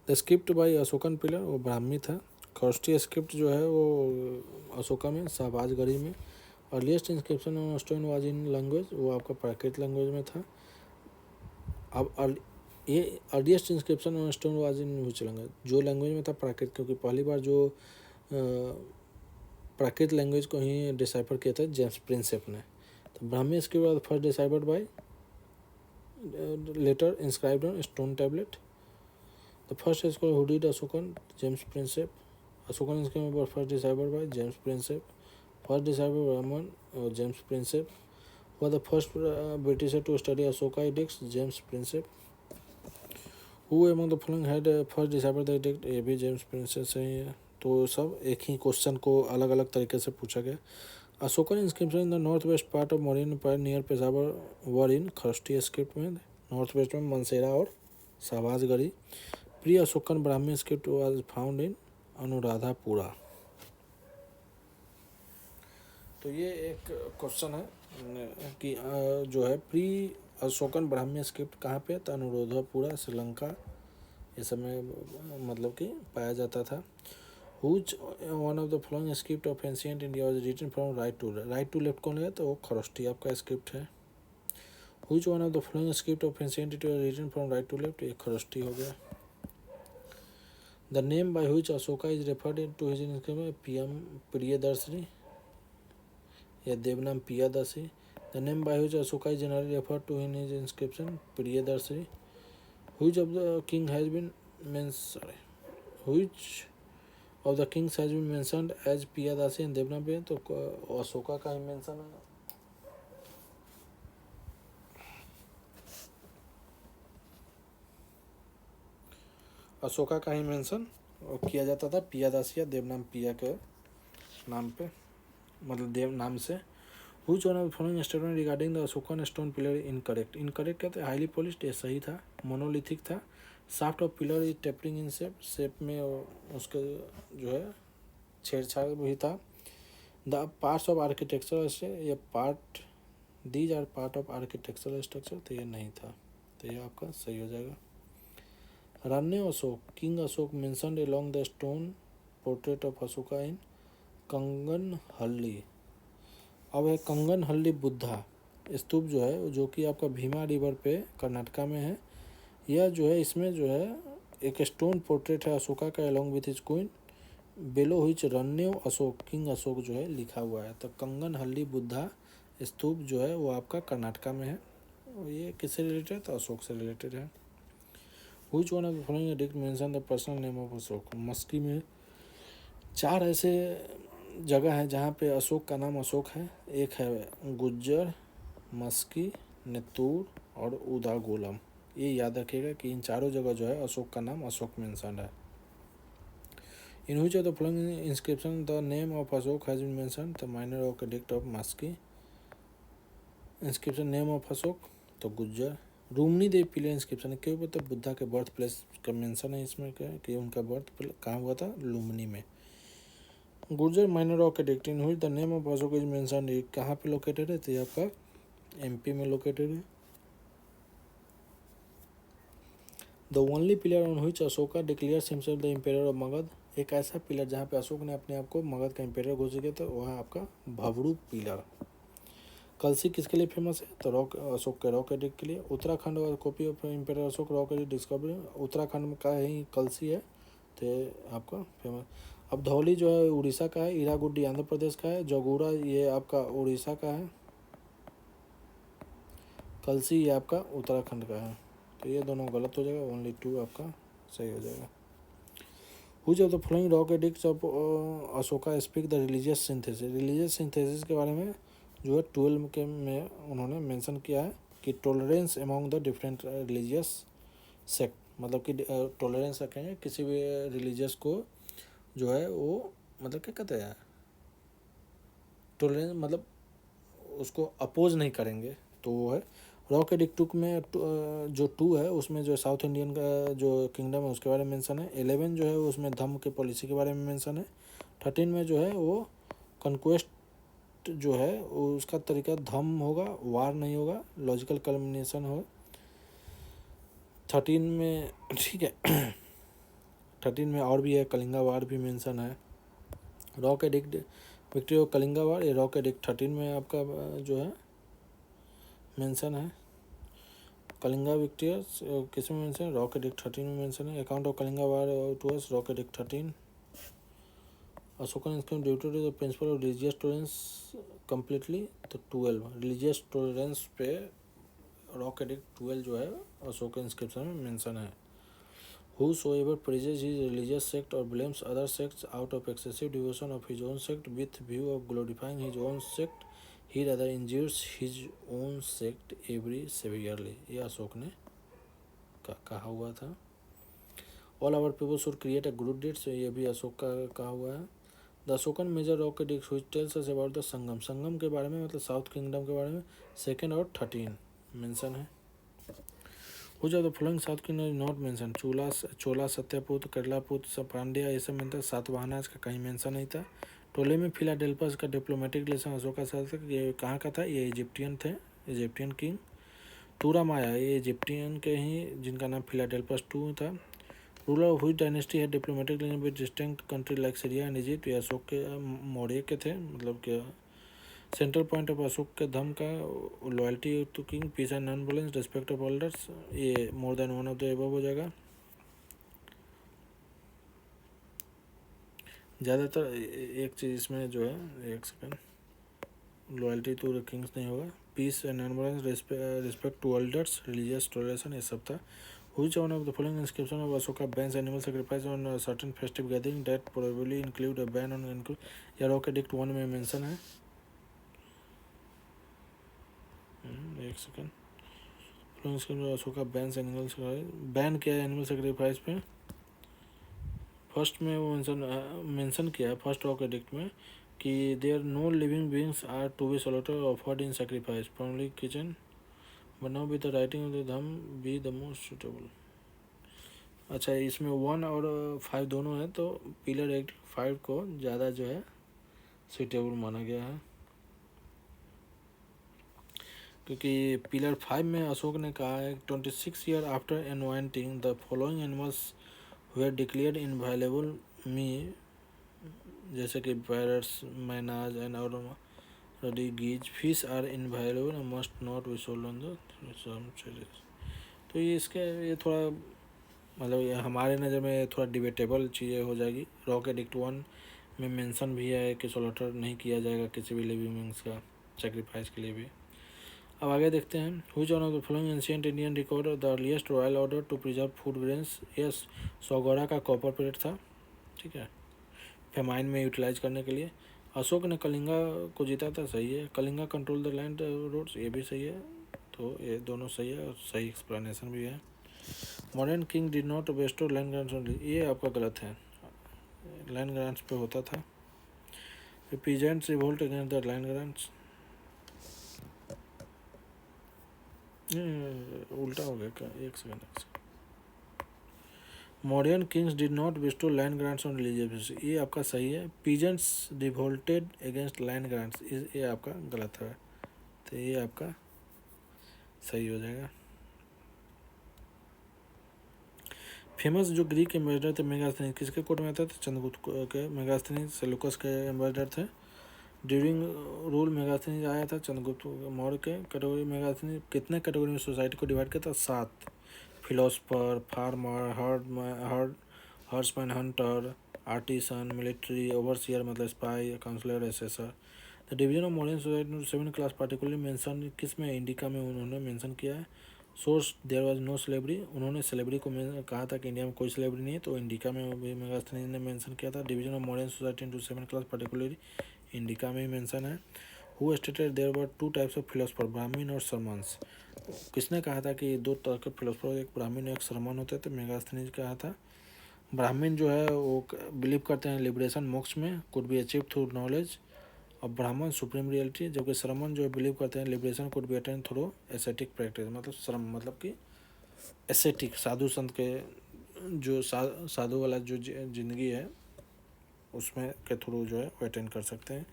Speaker 1: The script by Ashokan pillar वो ब्राह्मी था। खरोष्टी स्क्रिप्ट जो है वो अशोका में, शहबाजगढ़ी में। Earliest inscription on stone was in language, वो आपका प्राकृत लैंग्वेज में था। अब ये earliest inscription on stone was in which language, जो लैंग्वेज में था प्राकृत, क्योंकि पहली बार जो प्राकृत लैंग्वेज को ही डिसाइफर किया था जेम्स प्रिंसेप ने। तो Brahmi script was first deciphered by letter inscribed on stone tablet. The first scholar who did Ashokan, James Prinsep. Ashokan inscription was first deciphered by James Prinsep. First deciphered Brahman, James Prinsep. Who was the first Britisher to study Ashoka edicts, James Prinsep. Who among the following had first deciphered the edict, ये भी James Prinsep से ही है। तो सब एक ही question को अलग अलग तरीके से पूछा गया। Ashokan inscription in the north west part of Mauryan empire near Peshawar were in Kharosthi script में, नॉर्थ वेस्ट में मनसेरा और Shahbazgarhi. Pre Ashokan Brahmi script was found in Anuradhapura. तो ये एक क्वेश्चन है कि जो है प्री अशोकन ब्राह्मी स्क्रिप्ट कहाँ पे, तो अनुराधापुरा श्रीलंका ये सब में मतलब कि पाया जाता था। Which one of the following script of ancient India was written from right to left कौन है, तो वो खरोष्टी आपका स्क्रिप्ट है। Which one of the following script of ancient India was written from right to left, ये खरोष्टी हो गया। The name by which Ashoka is referred to his inscription PM Priyadarsini या देवनाम Piyadasi. The name by which Ashoka is generally referred to in his inscription Priyadarsini. Which of the king has been mentioned? Which of the kings has been mentioned as Piyadasi and देवनाम पे, तो अशोका का ही mention है। अशोका का ही mention किया जाता था पियादासी या देवनाम पिया के नाम पे, मतलब देव नाम से। Which one of following statement regarding the Ashokan stone pillar incorrect, incorrect कहते हैं हाईली पॉलिश्ड, ये सही था। मोनोलिथिक था। Shaft of pillar is tapering in shape में उसके जो है छेड़छाड़ भी था। द पार्ट्स ऑफ आर्किटेक्चर ये part these are part of architectural structure, तो ये नहीं था, तो ये आपका सही हो जाएगा। Ranyo Ashoka king Ashoka mentioned along the stone portrait of Ashoka in Kanaganahalli. अब है कंगनहल्ली बुद्धा स्तूप जो है, जो कि आपका भीमा रिवर पे कर्नाटका में है। यह जो है इसमें जो है एक स्टोन पोर्ट्रेट है अशोका का along with his queen, below which Ranyo Ashoka king Ashoka जो है लिखा हुआ है। तो कंगनहल्ली बुद्धा स्तूप जो है वो आपका कर्नाटका में है। ये किससे रिलेटेड है, तो अशोक से रिलेटेड है। Which one of the following edict mention the personal name of Ashok. Maski में 4 ऐसे जगह हैं जहाँ पे अशोक का नाम अशोक है। एक है गुज्जर, मस्की, नेतूर और उदागोलम। ये याद रखिएगा कि इन चारों जगह जो है अशोक का नाम अशोक मेंशन है। इन which of the following inscription the name of Ashok has been mentioned, the minor edict of Maski. Inscription name of Ashok तो Gujarra. Rummindei pillar inscription क्यों बोलते बुद्धा के बर्थ प्लेस का मेंशन है इसमें क्या कि उनका बर्थ कहाँ हुआ था, लुम्बिनी में। गुर्जर माइनर रॉक एडिक्ट इन हुई the name of Ashok is mention, कहाँ पे लोकेटेड है, तो ये आपका एमपी में लोकेटेड है। The only pillar on which Ashoka declares himself the ampere of Magadh, एक ऐसा पिलर जहाँ पे अशोक ने अपने आप को मगध का एम्पेयर घोषित किया था, वह आपका भवरू पिलर। कलसी किसके लिए फेमस है, तो रॉक अशोक के रॉक एडिक्ट के लिए। उत्तराखंड और copy of ampere Ashok rock edict discovery, Uttarakhand का ही कलसी है तो आपका फेमस। अब धौली जो है उड़ीसा का है, ईरागुड्डी आंध्र प्रदेश का है, जगूरा ये आपका उड़ीसा का है, कलसी ये आपका उत्तराखंड का है। तो ये दोनों गलत हो जाएगा, ओनली 2 आपका सही हो जाएगा। Which of the following rock addicts of Ashoka speak the religious synthesis, religious synthesis के बारे में जो है 12 के में उन्होंने मेंशन किया है कि tolerance among the different religious sect, मतलब कि टॉलरेंस रखेंगे किसी भी रिलीजियस को जो है वो मतलब क्या कहते हैं, टॉलरेंस मतलब उसको अपोज नहीं करेंगे, तो वो है। रॉक एडिक्ट टुक में जो 2 है उसमें जो साउथ इंडियन का जो किंगडम है उसके बारे में मेंशन है। 11 जो है उसमें धम्म के पॉलिसी के बारे में मेंशन है। 13 में जो है वो कन्क्वेस्ट जो है उसका तरीका धम्म होगा, वार नहीं होगा, लॉजिकल कल्मिनेशन हो। 13 में ठीक है 13 में और भी है, कलिंगा वार भी मेंशन है। Rock edict victory of Kalinga war, ये रॉक एडिक्ट 13 में आपका जो है मेंशन है। कलिंगा विक्टियर्स किस में मेंशन है, रॉक एडिक्ट 13 में मेंशन है। Account of Kalinga war tours rock edict 13। Ashokan inscription due to the principal of religious tolerance completely, तो 12 रिलीजियस टॉलरेंस पे रॉक एडिक्ट 12 जो है अशोक इंस्क्रिप्शन में मेंशन है। Whosoever praises his religious sect or blames other sects out of excessive devotion of his own sect with view of glorifying his own sect, he rather injures his own sect every severely, ये अशोक ने कहा हुआ था। All our people should create a good deeds, ये भी अशोक का कहा हुआ है। The Ashokan major rock edict which tells us about the Sangam, Sangam के बारे में मतलब साउथ किंगडम के बारे में 2 और 13 मेंशन है। Which of the following South Kingdom is not mentioned, चोला सत्यपुत्र केरलापुत्र पांड्या ये सब मिलता है। सातवाहनाज का कहीं मेंशन नहीं था। टोले में फिलाडेल्फस का डिप्लोमेटिक रिलेशन अशोक का साथ, ये कहाँ का था, ये इजिप्टियन थे, इजिप्टियन किंग। टूरा माया ये इजिप्टियन के ही जिनका नाम फिलाडेल्फस 2 था। रूलर ऑफ हुई डायनेस्टी है diplomatic relation with distinct country like Syria and Egypt, ये अशोक के मौर्य के थे, मतलब कि सेंट्रल पॉइंट ऑफ अशोक के धर्म का loyalty to king, peace and non violence, respect of elders, ये more than one of the above हो जाएगा। ज़्यादातर एक चीज़ इसमें जो है, एक second, loyalty to the kings नहीं होगा। Peace and non violence, respect to elders, religious toleration, ये सब था। Which one of the following inscription of Ashoka bans animal sacrifice on a certain festive gathering that probably include a ban on या rock edict 1 में mention है। एक second, Ashoka ban animal ban किया है animal sacrifice पे। First में वो mention किया है फर्स्ट रॉक एडिक्ट में कि there no living beings are to be slaughtered offered in sacrifice formerly kitchen but now with the writing of the dhamma be the most suitable. अच्छा इसमें 1 और 5 दोनों है, तो पिलर एडिक्ट 5 को ज़्यादा जो है सुटेबल माना गया है, क्योंकि पिलर 5 में अशोक ने कहा है 26 year after anointing the following animals were declared inviolable me, जैसे कि पैरट्स, मैनाज एंड और geese, fish are inviolable and must not be sold on the. तो ये इसके ये थोड़ा मतलब ये हमारे नज़र में थोड़ा डिबेटेबल चीज़ें हो जाएगी। रॉक एडिक्ट 1 में मेंशन भी है कि सोल्टर नहीं किया जाएगा किसी भी लिविंग बीइंग्स का सेक्रीफाइस के लिए भी। अब आगे देखते हैं। Which one of the following ancient Indian record the earliest royal order to preserve food grains, yes Sohgaura का कॉपर प्लेट था, ठीक है, फेमाइन में यूटिलाइज करने के लिए। अशोक ने कलिंगा को जीता था, सही है। Kalinga control the land roads, ये भी सही है, तो ये दोनों सही है और सही एक्सप्लेनेशन भी है। Modern king did not Bairstow land grants only, ये आपका गलत है, लैंड ग्रांट्स पे होता था। Peasants revolt against the land grants, उल्टा हो गया क्या, एक second. Mauryan Kings did not bestow land grants on religious, ये आपका सही है। Peasants revolted against land grants, ये आपका गलत है, तो ये आपका सही हो जाएगा। फेमस जो ग्रीक एम्बेसडर थे मेगास्थनीज, किसके कोर्ट में आते थे? चंद्रगुप्त के। मेगास्थनीज सेलुकस के एम्बेसडर थे। ड्यूरिंग रूल मेगास्थनीज आया था चंद्रगुप्त मौर्य के। कैटेगरी मेगास्थनीज कितने कैटेगरी में सोसाइटी को डिवाइड किया था? 7। Philosopher, farmer, herdsman, hunter, artisan, military, overseer मतलब spy, counsellor, assessor. The division of modern society 7 class particularly mention किस में? इंडिका में उन्होंने मेंशन किया है। Source there was no slavery, उन्होंने स्लेवरी को कहा था कि इंडिया में कोई स्लेवरी नहीं है, तो इंडिका में भी मेगास्थनीज ने मेंशन किया था। Division of modern society into 7 class particularly Indica में ही मेंशन है। Who stated there were 2 types of philosopher, Brahman और सरमन्स, किसने कहा था कि 2 तरह के फिलोसफर, एक ब्राह्मण एक सरमन होते हैं? तो मेगास्थनीज कहा था। ब्राह्मण जो है वो बिलीव करते हैं लिबरेशन, मोक्ष में, could be achieve through knowledge, और ब्राह्मण सुप्रीम रियलिटी, जबकि श्रमण जो है बिलीव करते हैं liberation could be attain through ascetic practice, मतलब श्रम मतलब कि एसेटिक, साधु संत के जो साधु वाला जो जिंदगी है उसमें के थ्रू जो है वो अटेंड कर सकते हैं।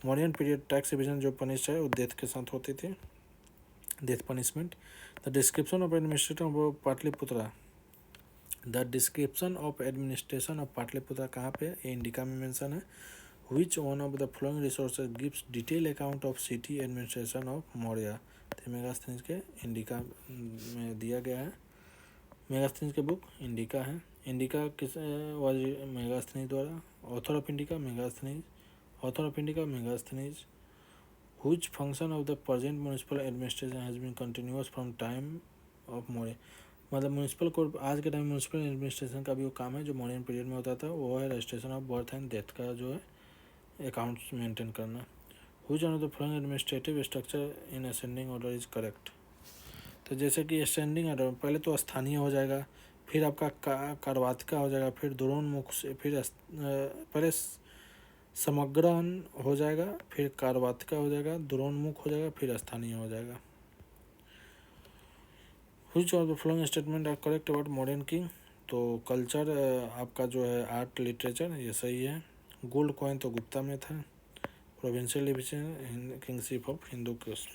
Speaker 1: मॉडर्न पीरियड टैक्स डिविजन जो पनिश है वो डेथ के साथ होती थी, death punishment. The description of administration of Pataliputra, the description of administration of Pataliputra कहाँ पे? इंडिका में मेंशन है। Which one of the following resources gives detailed account of city administration of Maurya? तो मेगास्थनीज के इंडिका में दिया गया है। मेगास्थनीज के बुक इंडिका है। इंडिका किस वाज मेगास्थनीज द्वारा। Author of indica Megasthenes, author of indica Megasthenes. Which function of the present municipal administration has been continuous from time of Maurya? मतलब म्यूनसिपल कोड आज के टाइम म्यूनसिपल एडमिनिस्ट्रेशन का भी वो काम है जो मॉडर्न पीरियड में होता था, वो है registration of birth and death का जो है अकाउंट्स मेंटेन करना। Which one of the following administrative structure in ascending order is correct? तो जैसे कि असेंडिंग ऑर्डर पहले तो स्थानीय हो जाएगा, फिर आपका कार्वातिका हो जाएगा, फिर द्रोणमुख से, फिर पहले समग्रहन हो जाएगा, फिर कार्वातिका हो जाएगा, द्रोणमुख हो जाएगा, फिर स्थानीय हो जाएगा। Which of the following statement are correct about Mauryan king? तो कल्चर आपका जो है आर्ट लिटरेचर, ये सही है। गोल्ड कॉइन तो गुप्ता में था। Provincial division kingship of Hindu caste,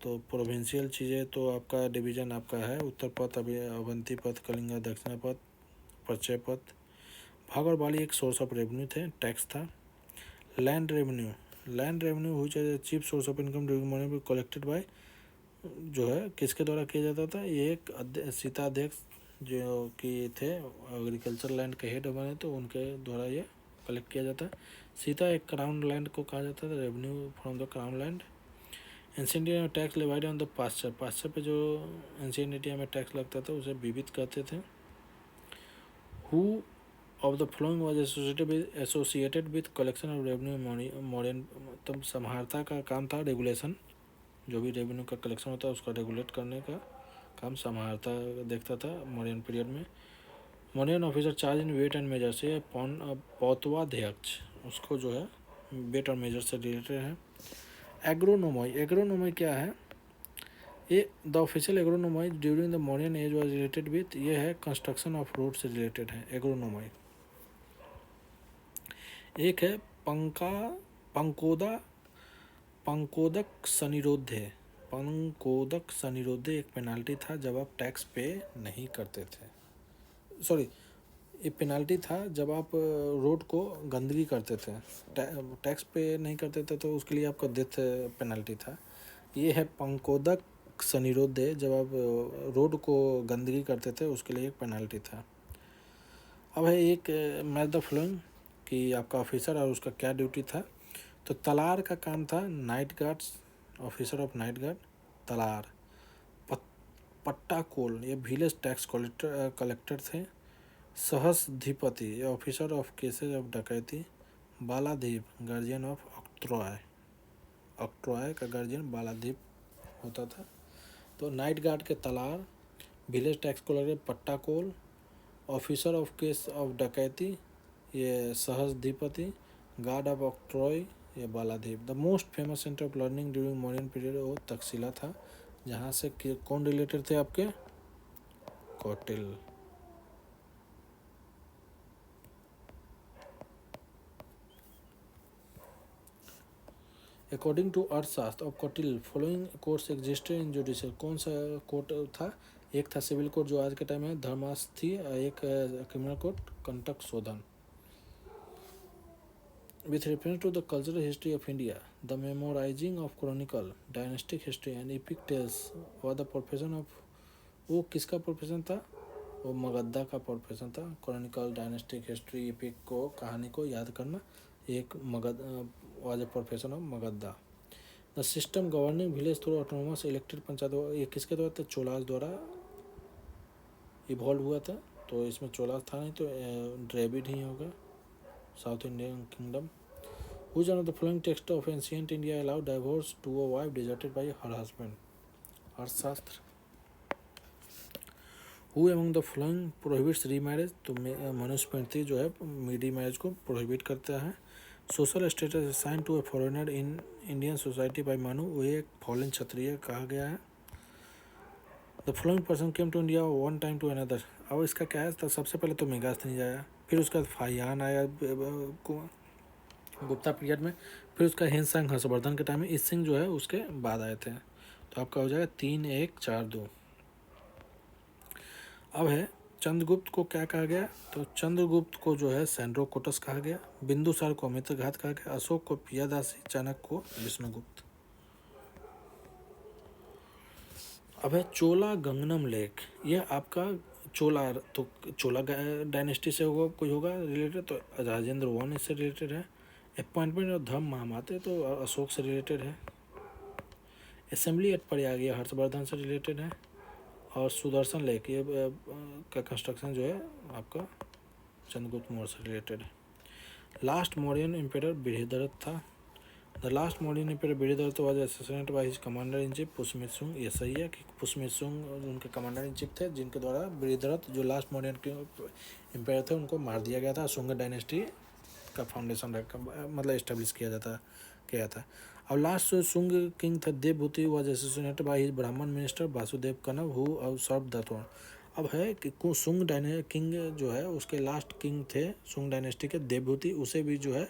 Speaker 1: तो प्रोविंशियल चीज़ें तो आपका डिवीजन आपका है उत्तर पथ, अभी अवंती पथ, कलिंगा, दक्षिण पथ, पश्चिम पथ। भाग और बाली एक सोर्स ऑफ रेवेन्यू थे, टैक्स था। Land revenue, land revenue which is chief source of income during morning collected by, जो है किसके द्वारा किया जाता था? ये एक सीताध्यक्ष जो कि थे एग्रीकल्चर लैंड के हेड बने, तो उनके द्वारा ये कलेक्ट किया जाता है। सीता एक क्राउन लैंड को कहा जाता था, revenue from the crown land. Ancient India में tax levied on the pasture, pasture पे जो एंशिएंट इंडिया में टैक्स लगता था उसे विविध कहते थे। Who of the flowing was associated with collection of revenue modern, तब संहारता का काम था रेगुलेशन, जो भी रेवेन्यू का कलेक्शन होता है उसका रेगुलेट करने का काम संहारता देखता था मॉडर्न पीरियड में। Mauryan officer charge in weight and measure से पौतवाध्यक्ष, उसको जो है वेट और मेजर से रिलेटेड है। एग्रोनोमॉई, एग्रोनोमॉई क्या है? ये the official agronomoi during the modern age was related with, ये है कंस्ट्रक्शन ऑफ रोड से रिलेटेड है एग्रोनोमॉई। एक है पंकोदा, पंकोदक सनिरोधे, पंकोदक सनिरोधे एक पेनाल्टी था जब आप टैक्स पे नहीं करते थे, सॉरी ये पेनाल्टी था जब आप रोड को गंदगी करते थे, टैक्स पे नहीं करते थे तो उसके लिए आपका डेथ पेनाल्टी था। ये है पंकोदक सनिरोधे, जब आप रोड को गंदगी करते थे उसके लिए एक पेनाल्टी था। अब है एक मैच द फ्लोइंग कि आपका ऑफिसर और उसका क्या ड्यूटी था। तो तलार का काम था night guards, officer of night guard Talara. Pattakila ये विलेज टैक्स कलेक्टर थे। सहस्धिपति ये ऑफिसर ऑफ केसेज ऑफ डकैती। Baladip guardian of octroi, octroi का गार्जियन बालादीप होता था। तो नाइट गार्ड के Talara, village tax collector Pattakila, officer of case of डकैती ये सहस्धिपति, गार्ड ऑफ ऑक्ट्रॉय ये Baladip. The most famous centre of learning during modern period वो तक्षशिला था, जहाँ से कौन रिलेटेड थे आपके, Kautilya. According to Arthashastra of Kautilya following course existed in judicial. कौन सा कोर्ट था, एक था सिविल कोर्ट जो आज के टाइम में धर्मास्थी, एक क्रिमिनल कोर्ट कंटक शोधन। With reference to the cultural history of India, the memorizing of chronicle, dynastic history and epic tales was the profession of, वो किसका प्रोफेशन था, वो मगधा का प्रोफेशन था। क्रॉनिकल, डायनेस्टिक हिस्ट्री, एपिक को, कहानी को याद करना एक Magadh was a profession of Magadha. The system governing village through autonomous elected panchayat, ये किसके द्वारा था, चोलास द्वारा इवॉल्व हुआ था। तो इसमें चोलास था नहीं, तो द्रविड़ ही होगा, south Indian kingdom. Which one of the following text of ancient India allowed divorce to a wife deserted by her husband? अर्थशास्त्र। Who among the following prohibits remarriage? तो मनुस्मृति जो है रीमैरिज को प्रोहिबिट करता है। Social status assign to a foreigner in Indian society by Manu, वो एक foreign Kshatriya कहा गया है। The following person came to India one time to another. अब इसका क्या है, तो सबसे पहले तो मेगास्थनीज आया, फिर उसका फाहियान आया गुप्ता पीरियड में, फिर उसका हिंसंग हर्षवर्धन के टाइम में, इस सिंह जो है उसके बाद आए थे। तो आपका हो जाएगा 3, 1, 4, 2। अब है चंद्रगुप्त को क्या कहा गया, तो चंद्रगुप्त को जो है सैंड्रोकोटस कहा गया, बिंदुसार को अमित्रघात कहा गया, अशोक को पियादासी, चाणक्य को विष्णुगुप्त। अब है चोला गंगनम लेक, यह आपका चोला, तो चोला डायनेस्टी से होगा, कोई होगा रिलेटेड, तो राजेंद्र वन इससे रिलेटेड है। अपॉइंटमेंट और धर्म महामाते तो अशोक से रिलेटेड है। असेंबली एट प्रयाग ये हर्षवर्धन से रिलेटेड है। और सुदर्शन लेक ये का कंस्ट्रक्शन जो है आपका चंद्रगुप्त मौर्य से रिलेटेड है। लास्ट मौर्यन एम्पेरर बृहद्रथ था। The last Mauryan emperor Brihadratha was assassinated by his commander in chief Pushyamitra Shunga. ये सही है कि पुष्यमित्र शुंग उनके कमांडर इन चीफ थे, जिनके द्वारा बृहद्रथ जो लास्ट मौर्यन के एम्पेयर थे उनको मार दिया गया था। शुंग डायनेस्टी का फाउंडेशन रखा, मतलब इस्टेब्लिश किया था। अब लास्ट जो शुंग किंग था Devabhuti was assassinated by his Brahmin minister Vasudeva Kanva who usurped the throne. अब है कि शुंग किंग जो है उसके लास्ट किंग थे शुंग डायनेस्टी के देवभूति, उसे भी जो है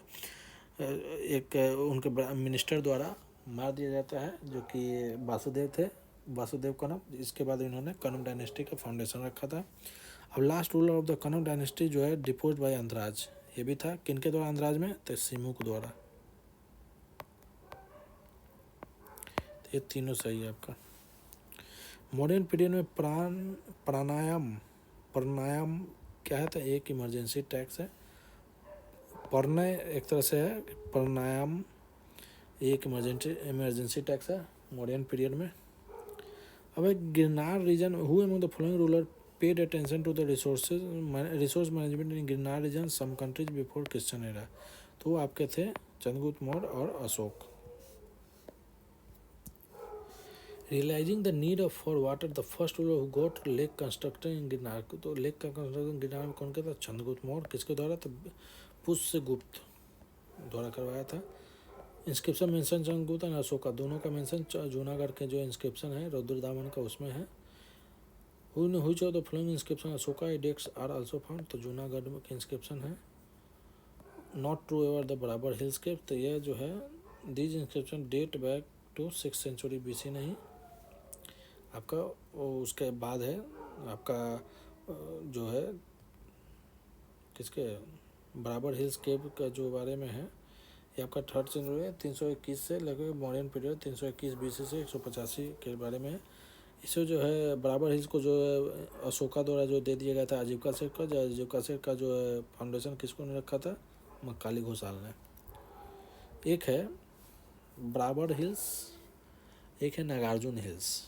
Speaker 1: एक उनके मिनिस्टर द्वारा मार दिया जाता है, जो कि वासुदेव थे, वासुदेव कनव। इसके बाद इन्होंने कनव डायनेस्टी का फाउंडेशन रखा था। अब last ruler of the Kanav dynasty जो है डिपोज्ड बाय अंधराज, ये भी था किनके द्वारा अंधराज में, तो सिमुक द्वारा। तो ये तीनों सही है आपका। मॉडर्न पीरियड में प्राणायाम क्या है, तो एक इमरजेंसी टैक्स है। प्रणय एक तरह से है, प्राणायाम एक इमरजेंसी टैक्स है मॉडर्न पीरियड में। अब एक Girnar region, who among the following ruler paid attention to the resource management in Girnar region some centuries before Christian era. तो वो आपके थे चंद्रगुप्त मौर्य और Ashok. Realising the need of for water the first ruler who got lake constructed in Girnar. तो lake का construction Girnar में कौन किया था, चंद्रगुप्त मौर्य। किसके द्वारा, तो पुष्यगुप्त द्वारा करवाया था। इंस्क्रिप्शन मेंशन चंद्रगुप्त और अशोका दोनों का मेंशन जूनागढ़ के जो इंस्क्रिप्शन है रुद्रदामन का उसमें है। Which of the following inscription Ashoka edicts are also found, तो जूनागढ़ के इंस्क्रिप्शन है। नॉट ट्रू एवर द बराबर हिल स्क्रिप्ट, तो यह जो है these inscription date back to 6th century BC नहीं, आपका उसके बाद है आपका जो है किसके बराबर हिल्स केव का जो बारे में है, ये आपका 3rd सेंचुरी है 321 से लेकर मॉडर्न पीरियड 321 BC से 185 के बारे में है। इसे जो है बराबर हिल्स को जो है अशोका द्वारा जो दे दिया गया था आजीविका सेठ का, जो आजीविका सेठ का जो है फाउंडेशन किसको ने रखा था, मक्काली घोषाल ने। एक है बराबर हिल्स, एक है नागार्जुन हिल्स।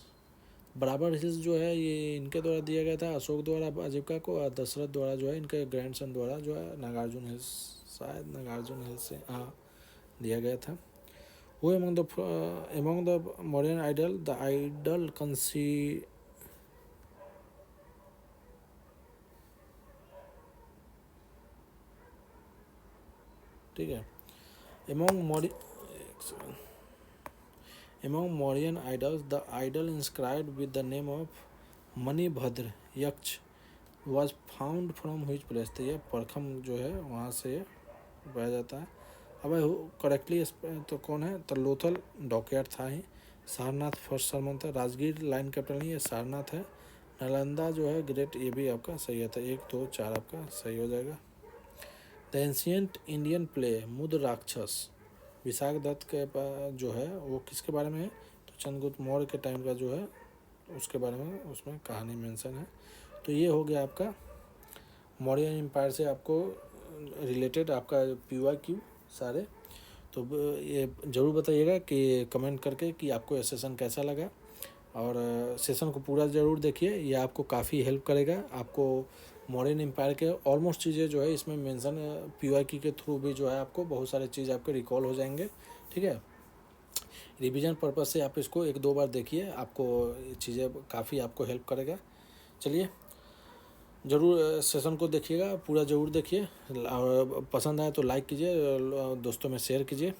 Speaker 1: बराबर हिल्स जो है ये इनके द्वारा दिया गया था अशोक द्वारा आजीविका को, और दशरथ द्वारा जो है इनके ग्रैंडसन द्वारा जो है नागार्जुन हिल्स, शायद नागार्जुन हिल्स से हाँ दिया गया था। वो among the modern idol the idol ठीक है among Among Mauryan idols, the idol inscribed with the name of Manibhadra यक्ष was found from which place? तो ये परखम जो है वहाँ से पाया जाता है। अब करेक्टली तो कौन है? तो लोथल डॉकयार्ड था ही। सारनाथ फर्स्ट सरमन था। राजगीर लाइन कैपिटल नहीं, ये सारनाथ है। नालंदा जो है ग्रेट, ये भी आपका सही है। तो 1 2 4 आपका सही हो जाएगा। द एंशियंट इंडियन प्ले मुद राक्षस विशाख दत्त के जो है वो किसके बारे में है? तो चंद्रगुप्त मौर्य के टाइम का जो है उसके बारे में उसमें कहानी मेंशन है। तो ये हो गया आपका मौर्य एम्पायर से आपको रिलेटेड आपका PYQ सारे। तो ये ज़रूर बताइएगा कि कमेंट करके कि आपको ये सेशन कैसा लगा, और सेशन को पूरा ज़रूर देखिए, ये आपको काफ़ी हेल्प करेगा। आपको मौर्यन एम्पायर के ऑलमोस्ट चीज़ें जो है इसमें मेंशन PYQ के थ्रू भी जो है आपको बहुत सारे चीज़ आपके रिकॉल हो जाएंगे। ठीक है, रिवीजन पर्पज़ से आप इसको 1 2 बार देखिए, आपको चीज़ें काफ़ी आपको हेल्प करेगा। चलिए ज़रूर सेशन को देखिएगा, पूरा ज़रूर देखिए, और पसंद आए तो लाइक कीजिए, दोस्तों में शेयर कीजिए।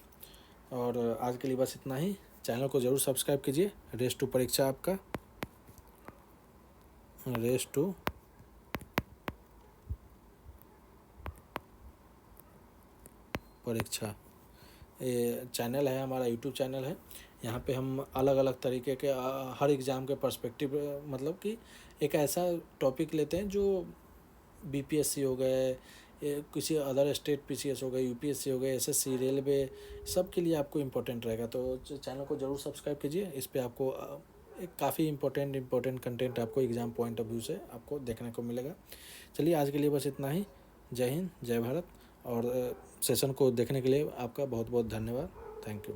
Speaker 1: और आज के लिए बस इतना ही। चैनल को ज़रूर सब्सक्राइब कीजिए। रेस टू परीक्षा आपका, रेस टू परीक्षा ये चैनल है हमारा, यूट्यूब चैनल है। यहाँ पे हम अलग अलग तरीके के हर एग्ज़ाम के पर्सपेक्टिव, मतलब कि एक ऐसा टॉपिक लेते हैं जो BPSC हो गए, किसी अदर स्टेट PCS हो गए, UPSC हो गए, SSC, रेलवे, सब के लिए आपको इम्पोर्टेंट रहेगा। तो चैनल को ज़रूर सब्सक्राइब कीजिए। इस पर आपको एक काफ़ी इम्पोर्टेंट कंटेंट आपको एग्ज़ाम पॉइंट ऑफ व्यू से आपको देखने को मिलेगा। चलिए आज के लिए बस इतना ही। जय हिंद, जय भारत। और सेशन को देखने के लिए आपका बहुत बहुत धन्यवाद। Thank you.